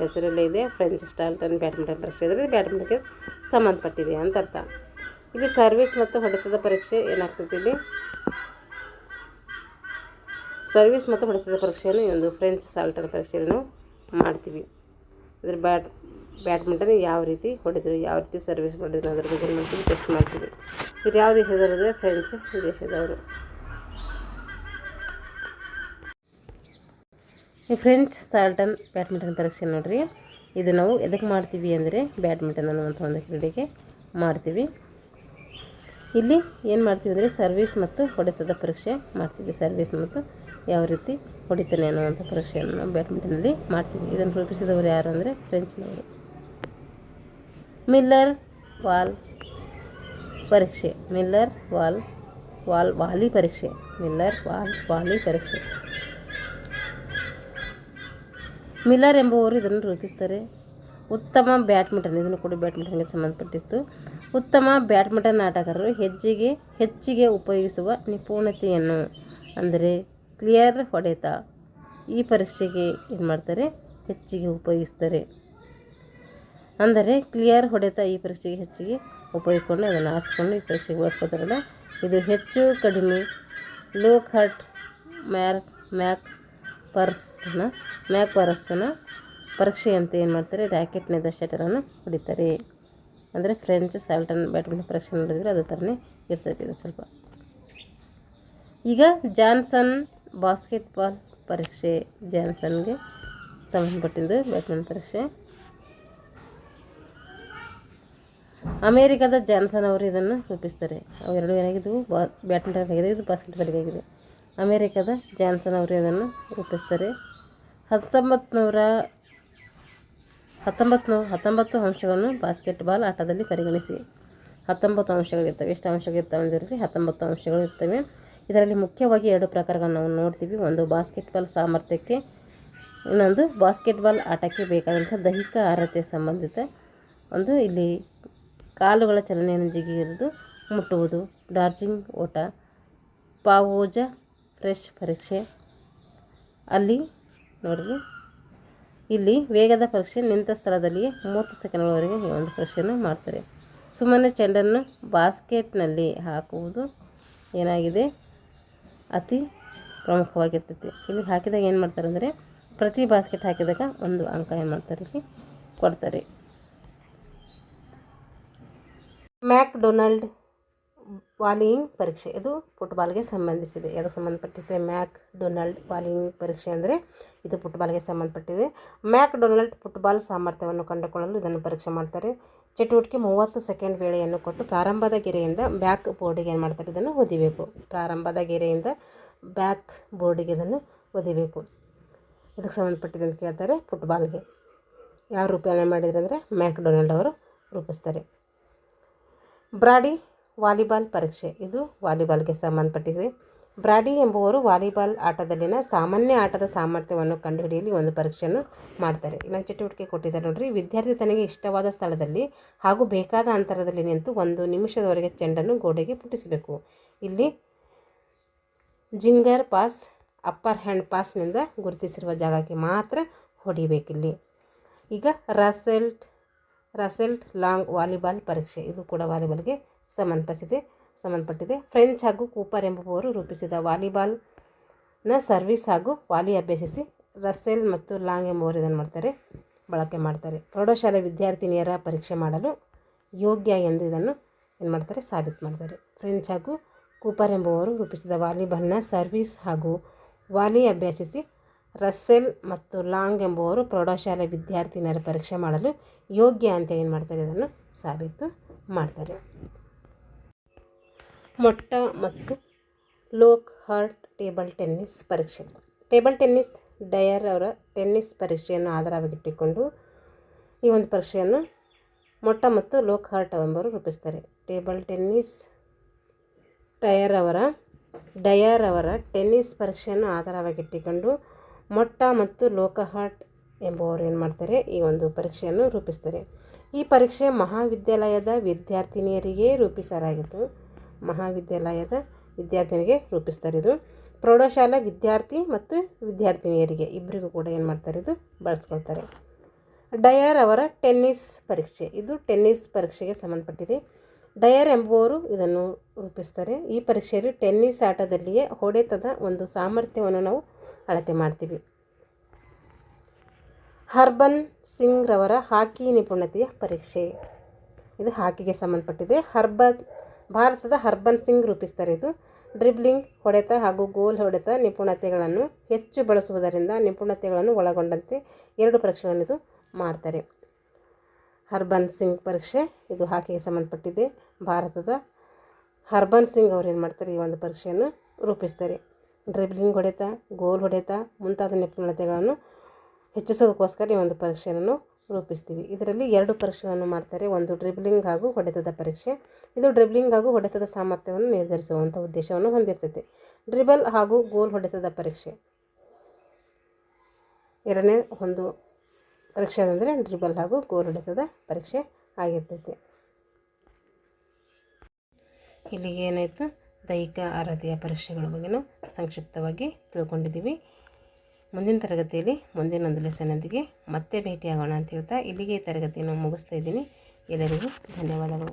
A: ಹೆಸರಲ್ಲೇ ಇದೆ. ಫ್ರೆಂಚ್ ಸ್ಟಾರ್ಟರ್ ಬ್ಯಾಡ್ಮಿಂಟನ್ ಪರೀಕ್ಷೆ ಅಂದರೆ ಬ್ಯಾಡ್ಮಿಂಟನ್ಗೆ ಸಂಬಂಧಪಟ್ಟಿದೆ ಅಂತ ಅರ್ಥ. ಇಲ್ಲಿ ಸರ್ವಿಸ್ ಮತ್ತು ಹೊಡೆತದ ಪರೀಕ್ಷೆ ಏನಾಗ್ತೈತಿ, ಇಲ್ಲಿ ಸರ್ವಿಸ್ ಮತ್ತು ಹೊಡೆತದ ಪರೀಕ್ಷೆಯನ್ನು ಈ ಒಂದು ಫ್ರೆಂಚ್ ಸ್ಟಾರ್ಟರ್ ಪರೀಕ್ಷೆಯನ್ನು ಮಾಡ್ತೀವಿ. ಅಂದರೆ ಬ್ಯಾಡ್ಮಿಂಟನ್ ಯಾವ ರೀತಿ ಹೊಡೆದ್ರು, ಯಾವ ರೀತಿ ಸರ್ವಿಸ್ ಮಾಡಿದ್ರು ಅದ್ರ ಬಗ್ಗೆ ಮಾಡ್ತೀವಿ, ಟೆಸ್ಟ್ ಮಾಡ್ತೀವಿ. ಇದು ಯಾವ ದೇಶದವರು ಅಂದರೆ ಫ್ರೆಂಚ್ ದೇಶದವರು. ಈ ಫ್ರೆಂಚ್ ಸ್ಟಾರ್ಟರ್ ಬ್ಯಾಡ್ಮಿಂಟನ್ ಪರೀಕ್ಷೆ ನೋಡಿರಿ, ಇದು ನಾವು ಎದಕ್ಕೆ ಮಾಡ್ತೀವಿ ಅಂದರೆ ಬ್ಯಾಡ್ಮಿಂಟನ್ ಅನ್ನುವಂಥ ಒಂದು ಕ್ರೀಡೆಗೆ ಮಾಡ್ತೀವಿ. ಇಲ್ಲಿ ಏನು ಮಾಡ್ತೀವಿ ಅಂದರೆ ಸರ್ವಿಸ್ ಮತ್ತು ಹೊಡೆತದ ಪರೀಕ್ಷೆ ಮಾಡ್ತೀವಿ. ಸರ್ವಿಸ್ ಮತ್ತು ಯಾವ ರೀತಿ ಹೊಡಿತಾನೆ ಅನ್ನುವಂಥ ಪರೀಕ್ಷೆಯನ್ನು ನಾವು ಬ್ಯಾಡ್ಮಿಂಟನಲ್ಲಿ ಮಾಡ್ತೀವಿ. ಇದನ್ನು ರೂಪಿಸಿದವರು ಯಾರು ಅಂದರೆ ಫ್ರೆಂಚ್ನವರು. ಮಿಲ್ಲರ್ ವಾಲ್ ಪರೀಕ್ಷೆ, ಮಿಲ್ಲರ್ ವಾಲಿ ಪರೀಕ್ಷೆ, ಮಿಲ್ಲರ್ ವಾಲಿ ಪರೀಕ್ಷೆ. ಮಿಲ್ಲರ್ ಎಂಬುವರು ಇದನ್ನು ರೂಪಿಸ್ತಾರೆ. ಉತ್ತಮ ಬ್ಯಾಡ್ಮಿಂಟನ್, ಇದನ್ನು ಕೂಡ ಬ್ಯಾಡ್ಮಿಂಟನ್ಗೆ ಸಂಬಂಧಪಟ್ಟಿತ್ತು. ಉತ್ತಮ ಬ್ಯಾಡ್ಮಿಂಟನ್ ಆಟಗಾರರು ಹೆಚ್ಚಿಗೆ ಉಪಯೋಗಿಸುವ ನಿಪುಣತೆಯನ್ನು ಅಂದರೆ ಕ್ಲಿಯರ್ ಹೊಡೆತ ಈ ಪರೀಕ್ಷೆಗೆ ಏನು ಮಾಡ್ತಾರೆ, ಹೆಚ್ಚಿಗೆ ಉಪಯೋಗಿಸ್ತಾರೆ. ಅಂದರೆ ಕ್ಲಿಯರ್ ಹೊಡೆತ ಈ ಪರೀಕ್ಷೆಗೆ ಹೆಚ್ಚಿಗೆ ಉಪಯೋಗಿಸ್ಕೊಂಡು ಅದನ್ನು ಆರಿಸ್ಕೊಂಡು ಈ ಪರೀಕ್ಷೆಗೆ ಬಳಸ್ಕೋತಾರಲ್ಲ, ಇದು ಹೆಚ್ಚು ಕಡಿಮೆ ಲೋಕ್ ಹರ್ಟ್ ಮ್ಯಾಕ್ ಪರ್ಸನ ಪರೀಕ್ಷೆ ಅಂತ ಏನು ಮಾಡ್ತಾರೆ, ರ್ಯಾಕೆಟ್ನಿಂದ ಶಟರನ್ನು ಹೊಡಿತಾರೆ. ಅಂದರೆ ಫ್ರೆಂಚ್ ಸ್ಟಾರ್ಟರ್ ಬ್ಯಾಡ್ಮಿಂಟನ್ ಪರೀಕ್ಷೆ ನೋಡಿದರೆ ಅದೇ ಥರನೇ ಇರ್ತೈತೆ ಇದು ಸ್ವಲ್ಪ. ಈಗ ಜಾನ್ಸನ್ ಬಾಸ್ಕೆಟ್ಬಾಲ್ ಪರೀಕ್ಷೆ, ಜಾನ್ಸನ್ಗೆ ಸಂಬಂಧಪಟ್ಟಿದ್ದು ಬ್ಯಾಡ್ಮಿಂಟನ್ ಪರೀಕ್ಷೆ. ಅಮೇರಿಕಾದ ಜಾನ್ಸನ್ ಅವರು ಇದನ್ನು ರೂಪಿಸ್ತಾರೆ. ಅವೆರಡು ಏನಾಗಿದ್ದವು, ಬ್ಯಾಡ್ಮಿಂಟನ್ ಆಗಿದೆ, ಇದು ಬಾಸ್ಕೆಟ್ಬಾಲ್ಗೆ ಆಗಿದೆ. ಅಮೇರಿಕಾದ ಜಾನ್ಸನ್ ಅವರು ಇದನ್ನು ರೂಪಿಸ್ತಾರೆ. 19 ಅಂಶಗಳನ್ನು ಬಾಸ್ಕೆಟ್ಬಾಲ್ ಆಟದಲ್ಲಿ ಪರಿಗಣಿಸಿ. 19 ಅಂಶಗಳಿರ್ತವೆ. ಎಷ್ಟು ಅಂಶಗಳಿರ್ತವೆ ಅಂದರೆ 19 ಅಂಶಗಳು ಇರ್ತವೆ. ಇದರಲ್ಲಿ ಮುಖ್ಯವಾಗಿ 2 ಪ್ರಕಾರಗಳನ್ನು ನಾವು ನೋಡ್ತೀವಿ. ಒಂದು ಬಾಸ್ಕೆಟ್ಬಾಲ್ ಸಾಮರ್ಥ್ಯಕ್ಕೆ, ಇನ್ನೊಂದು ಬಾಸ್ಕೆಟ್ಬಾಲ್ ಆಟಕ್ಕೆ ಬೇಕಾದಂಥ ದೈಹಿಕ ಅರ್ಹತೆ ಸಂಬಂಧಿತ. ಒಂದು ಇಲ್ಲಿ ಕಾಲುಗಳ ಚಲನೆಯನ್ನು ಜಿಗಿಯುವುದು, ಮುಟ್ಟುವುದು, ಡಾರ್ಜಿಂಗ್ ಓಟ, ಪಾವೋಜ ಫ್ರೆಶ್ ಪರೀಕ್ಷೆ. ಅಲ್ಲಿ ನೋಡಿರಿ, ಇಲ್ಲಿ ವೇಗದ ಪರೀಕ್ಷೆ, ನಿಂತ ಸ್ಥಳದಲ್ಲಿಯೇ 30 ಸೆಕೆಂಡ್ಗಳವರೆಗೆ ಈ ಒಂದು ಪರೀಕ್ಷೆಯನ್ನು ಮಾಡ್ತಾರೆ. ಸುಮ್ಮನೆ ಚೆಂಡನ್ನು ಬಾಸ್ಕೆಟ್ನಲ್ಲಿ ಹಾಕುವುದು ಏನಾಗಿದೆ, ಅತಿ ಪ್ರಮುಖವಾಗಿರ್ತೈತಿ. ಇಲ್ಲಿ ಹಾಕಿದಾಗ ಏನು ಮಾಡ್ತಾರೆ ಅಂದರೆ ಪ್ರತಿ ಬಾಸ್ಕೆಟ್ ಹಾಕಿದಾಗ 1 ಅಂಕ ಏನು ಮಾಡ್ತಾರೆ, ಇಲ್ಲಿ ಕೊಡ್ತಾರೆ. ಮ್ಯಾಕ್ಡೊನಾಲ್ಡ್ ವಾಲಿಂಗ್ ಪರೀಕ್ಷೆ, ಇದು ಫುಟ್ಬಾಲ್ಗೆ ಸಂಬಂಧಿಸಿದೆ. ಯಾವುದಕ್ಕೆ ಸಂಬಂಧಪಟ್ಟಿದೆ, ಮ್ಯಾಕ್ಡೊನಾಲ್ಡ್ ವಾಲಿಂಗ್ ಪರೀಕ್ಷೆ ಅಂದರೆ ಇದು ಫುಟ್ಬಾಲ್ಗೆ ಸಂಬಂಧಪಟ್ಟಿದೆ. ಮ್ಯಾಕ್ಡೊನಾಲ್ಡ್ ಫುಟ್ಬಾಲ್ ಸಾಮರ್ಥ್ಯವನ್ನು ಕಂಡುಕೊಳ್ಳಲು ಇದನ್ನು ಪರೀಕ್ಷೆ ಮಾಡ್ತಾರೆ. ಚಟುವಟಿಕೆ 30 ಸೆಕೆಂಡ್ ವೇಳೆಯನ್ನು ಕೊಟ್ಟು ಪ್ರಾರಂಭದ ಗೆರೆಯಿಂದ ಬ್ಯಾಕ್ ಬೋರ್ಡಿಗೆ ಏನು ಮಾಡ್ತಾರೆ, ಇದನ್ನು ಒದಿಬೇಕು. ಪ್ರಾರಂಭದ ಗೆರೆಯಿಂದ ಬ್ಯಾಕ್ ಬೋರ್ಡಿಗೆ ಇದನ್ನು ಒದಿಬೇಕು. ಇದಕ್ಕೆ ಸಂಬಂಧಪಟ್ಟಿದೆ ಅಂತ ಕೇಳ್ತಾರೆ. ಫುಟ್ಬಾಲ್ಗೆ ಯಾರು ರೂಪಣೆ ಮಾಡಿದ್ರು ಅಂದರೆ ಮ್ಯಾಕ್ಡೊನಾಲ್ಡ್ ಅವರು ರೂಪಿಸ್ತಾರೆ. ಬ್ರಾಡಿ ವಾಲಿಬಾಲ್ ಪರೀಕ್ಷೆ, ಇದು ವಾಲಿಬಾಲ್ಗೆ ಸಂಬಂಧಪಟ್ಟಿದೆ. ಬ್ರಾಡಿ ಎಂಬುವರು ವಾಲಿಬಾಲ್ ಆಟದಲ್ಲಿನ ಸಾಮಾನ್ಯ ಆಟದ ಸಾಮರ್ಥ್ಯವನ್ನು ಕಂಡುಹಿಡಿಯಲು ಒಂದು ಪರೀಕ್ಷೆಯನ್ನು ಮಾಡ್ತಾರೆ. ಇನ್ನು ಚಟುವಟಿಕೆ ಕೊಟ್ಟಿದ್ದಾರೆ ನೋಡ್ರಿ. ವಿದ್ಯಾರ್ಥಿ ತನಗೆ ಇಷ್ಟವಾದ ಸ್ಥಳದಲ್ಲಿ ಹಾಗೂ ಬೇಕಾದ ಅಂತರದಲ್ಲಿ ನಿಂತು 1 ನಿಮಿಷದವರೆಗೆ ಚೆಂಡನ್ನು ಗೋಡೆಗೆ ಪುಟಿಸಬೇಕು. ಇಲ್ಲಿ ಜಿಂಗರ್ ಪಾಸ್, ಅಪ್ಪರ್ ಹ್ಯಾಂಡ್ ಪಾಸ್ನಿಂದ ಗುರುತಿಸಿರುವ ಜಾಗಕ್ಕೆ ಮಾತ್ರ ಹೊಡಿಬೇಕಿಲ್ಲಿ. ಈಗ ರಸೆಲ್ಟ್ ಲಾಂಗ್ ವಾಲಿಬಾಲ್ ಪರೀಕ್ಷೆ, ಇದು ಕೂಡ ವಾಲಿಬಾಲ್ಗೆ ಸಂಬಂಧಪಟ್ಟಿದೆ. ಫ್ರೆಂಚ್ ಹಾಗೂ ಕೂಪರ್ ಎಂಬುವವರು ರೂಪಿಸಿದ ವಾಲಿಬಾಲ್ನ ಸರ್ವಿಸ್ ಹಾಗೂ ವಾಲಿ ಅಭ್ಯಸಿಸಿ ರಸೆಲ್ ಮತ್ತು ಲಾಂಗ್ ಎಂಬುವರು ಇದನ್ನು ಬಳಕೆ ಮಾಡ್ತಾರೆ. ಪ್ರೌಢಶಾಲೆ ವಿದ್ಯಾರ್ಥಿನಿಯರ ಪರೀಕ್ಷೆ ಮಾಡಲು ಯೋಗ್ಯ ಎಂದು ಇದನ್ನು ಏನು ಮಾಡ್ತಾರೆ, ಸಾಬೀತು ಮಾಡ್ತಾರೆ. ಫ್ರೆಂಚ್ ಹಾಗೂ ಕೂಪರ್ ಎಂಬುವರು ರೂಪಿಸಿದ ವಾಲಿಬಾಲ್ನ ಸರ್ವಿಸ್ ಹಾಗೂ ವಾಲಿ ಅಭ್ಯಸಿಸಿ ರಸ್ಸೆಲ್ ಮತ್ತು ಲಾಂಗ್ ಎಂಬುವರು ಪ್ರೌಢಶಾಲೆ ವಿದ್ಯಾರ್ಥಿನಿಯರ ಪರೀಕ್ಷೆ ಮಾಡಲು ಯೋಗ್ಯ ಅಂತ ಏನು ಮಾಡ್ತಾರೆ, ಇದನ್ನು ಸಾಬೀತು ಮಾಡ್ತಾರೆ. ಮೊಟ್ಟ ಮತ್ತು ಲೋಕ್ ಹಾರ್ಟ್ ಟೇಬಲ್ ಟೆನ್ನಿಸ್ ಪರೀಕ್ಷೆ. ಟೇಬಲ್ ಟೆನ್ನಿಸ್ ಡಯರ್ ಅವರ ಟೆನ್ನಿಸ್ ಪರೀಕ್ಷೆಯನ್ನು ಆಧಾರವಾಗಿಟ್ಟುಕೊಂಡು ಈ ಒಂದು ಪರೀಕ್ಷೆಯನ್ನು ಮೊಟ್ಟ ಮತ್ತು ಲೋಕ್ ಹಾರ್ಟ್ ಎಂಬವರು ರೂಪಿಸ್ತಾರೆ. ಟೇಬಲ್ ಟೆನ್ನಿಸ್ ಡಯರ್ ಅವರ ಟೆನ್ನಿಸ್ ಪರೀಕ್ಷೆಯನ್ನು ಆಧಾರವಾಗಿಟ್ಟುಕೊಂಡು ಮೊಟ್ಟ ಮತ್ತು ಲೋಕಹಾರ್ಟ್ ಎಂಬುವರು ಏನು ಮಾಡ್ತಾರೆ, ಈ ಒಂದು ಪರೀಕ್ಷೆಯನ್ನು ರೂಪಿಸ್ತಾರೆ. ಈ ಪರೀಕ್ಷೆ ಮಹಾವಿದ್ಯಾಲಯದ ವಿದ್ಯಾರ್ಥಿನಿಯರಿಗೆ ರೂಪಿಸಲಾಗಿತ್ತು. ಮಹಾವಿದ್ಯಾಲಯದ ವಿದ್ಯಾರ್ಥಿನಿಗೆ ರೂಪಿಸ್ತಾರೆ. ಇದು ಪ್ರೌಢಶಾಲಾ ವಿದ್ಯಾರ್ಥಿ ಮತ್ತು ವಿದ್ಯಾರ್ಥಿನಿಯರಿಗೆ ಇಬ್ಬರಿಗೂ ಕೂಡ ಏನು ಮಾಡ್ತಾರೆ, ಇದು ಬಳಸ್ಕೊಳ್ತಾರೆ. ಡಯರ್ ಅವರ ಟೆನ್ನಿಸ್ ಪರೀಕ್ಷೆ, ಇದು ಟೆನ್ನಿಸ್ ಪರೀಕ್ಷೆಗೆ ಸಂಬಂಧಪಟ್ಟಿದೆ. ಡಯರ್ ಎಂಬುವರು ಇದನ್ನು ರೂಪಿಸ್ತಾರೆ. ಈ ಪರೀಕ್ಷೆಯಲ್ಲಿ ಟೆನ್ನಿಸ್ ಆಟದಲ್ಲಿಯೇ ಹೊಡೆತದ ಒಂದು ಸಾಮರ್ಥ್ಯವನ್ನು ನಾವು ಅಳತೆ ಮಾಡ್ತೀವಿ. ಹರ್ಬನ್ ಸಿಂಗ್ ರವರ ಹಾಕಿ ನಿಪುಣತೆಯ ಪರೀಕ್ಷೆ, ಇದು ಹಾಕಿಗೆ ಸಂಬಂಧಪಟ್ಟಿದೆ. ಭಾರತದ ಹರ್ಬನ್ ಸಿಂಗ್ ರೂಪಿಸ್ತಾರೆ. ಇದು ಡ್ರಿಬ್ಲಿಂಗ್, ಹೊಡೆತ ಹಾಗೂ ಗೋಲ್ ಹೊಡೆತ ನಿಪುಣತೆಗಳನ್ನು ಹೆಚ್ಚು ಬಳಸುವುದರಿಂದ ನಿಪುಣತೆಗಳನ್ನು ಒಳಗೊಂಡಂತೆ 2 ಪರೀಕ್ಷೆಗಳನ್ನು ಇದು ಮಾಡ್ತಾರೆ. ಹರ್ಬನ್ ಸಿಂಗ್ ಪರೀಕ್ಷೆ ಇದು ಹಾಕಿಗೆ ಸಂಬಂಧಪಟ್ಟಿದೆ. ಭಾರತದ ಹರ್ಬನ್ ಸಿಂಗ್ ಅವರು ಏನು ಮಾಡ್ತಾರೆ, ಈ ಒಂದು ಪರೀಕ್ಷೆಯನ್ನು ರೂಪಿಸ್ತಾರೆ. ಡ್ರಿಬ್ಲಿಂಗ್ ಹೊಡೆತ, ಗೋಲ್ ಹೊಡೆತ ಮುಂತಾದ ನಿಪುಣತೆಗಳನ್ನು ಹೆಚ್ಚಿಸೋದಕ್ಕೋಸ್ಕರ ಈ ಒಂದು ಪರೀಕ್ಷೆಯನ್ನು ರೂಪಿಸ್ತೀವಿ. ಇದರಲ್ಲಿ 2 ಪರೀಕ್ಷೆಗಳನ್ನು ಮಾಡ್ತಾರೆ. ಒಂದು ಡ್ರಿಬ್ಲಿಂಗ್ ಹಾಗೂ ಹೊಡೆತದ ಪರೀಕ್ಷೆ. ಇದು ಡ್ರಿಬ್ಲಿಂಗ್ ಹಾಗೂ ಹೊಡೆತದ ಸಾಮರ್ಥ್ಯವನ್ನು ನಿರ್ಧರಿಸುವಂಥ ಉದ್ದೇಶವನ್ನು ಹೊಂದಿರ್ತೈತೆ. ಡ್ರಿಬಲ್ ಹಾಗೂ ಗೋಲ್ ಹೊಡೆತದ ಪರೀಕ್ಷೆ, ಎರಡನೇ ಒಂದು ಪರೀಕ್ಷೆ ಅಂದರೆ ಡ್ರಿಬಲ್ ಹಾಗೂ ಗೋಲ್ ಹೊಡೆತದ ಪರೀಕ್ಷೆ ಆಗಿರ್ತೈತೆ. ಇಲ್ಲಿಗೆ ಏನಾಯಿತು, ದೈಹಿಕ ಅರ್ಹತೆಯ ಪರೀಕ್ಷೆಗಳ ಬಗ್ಗೆನೂ ಸಂಕ್ಷಿಪ್ತವಾಗಿ ತಿಳ್ಕೊಂಡಿದ್ದೀವಿ. ಮುಂದಿನ ತರಗತಿಯಲ್ಲಿ ಮುಂದಿನೊಂದು ಲೆಸನ್ನೊಂದಿಗೆ ಮತ್ತೆ ಭೇಟಿಯಾಗೋಣ ಅಂತ ಹೇಳ್ತಾ ಇಲ್ಲಿಗೆ ಈ ತರಗತಿಯನ್ನು ಮುಗಿಸ್ತಾ ಇದ್ದೀನಿ. ಎಲ್ಲರಿಗೂ ಧನ್ಯವಾದಗಳು.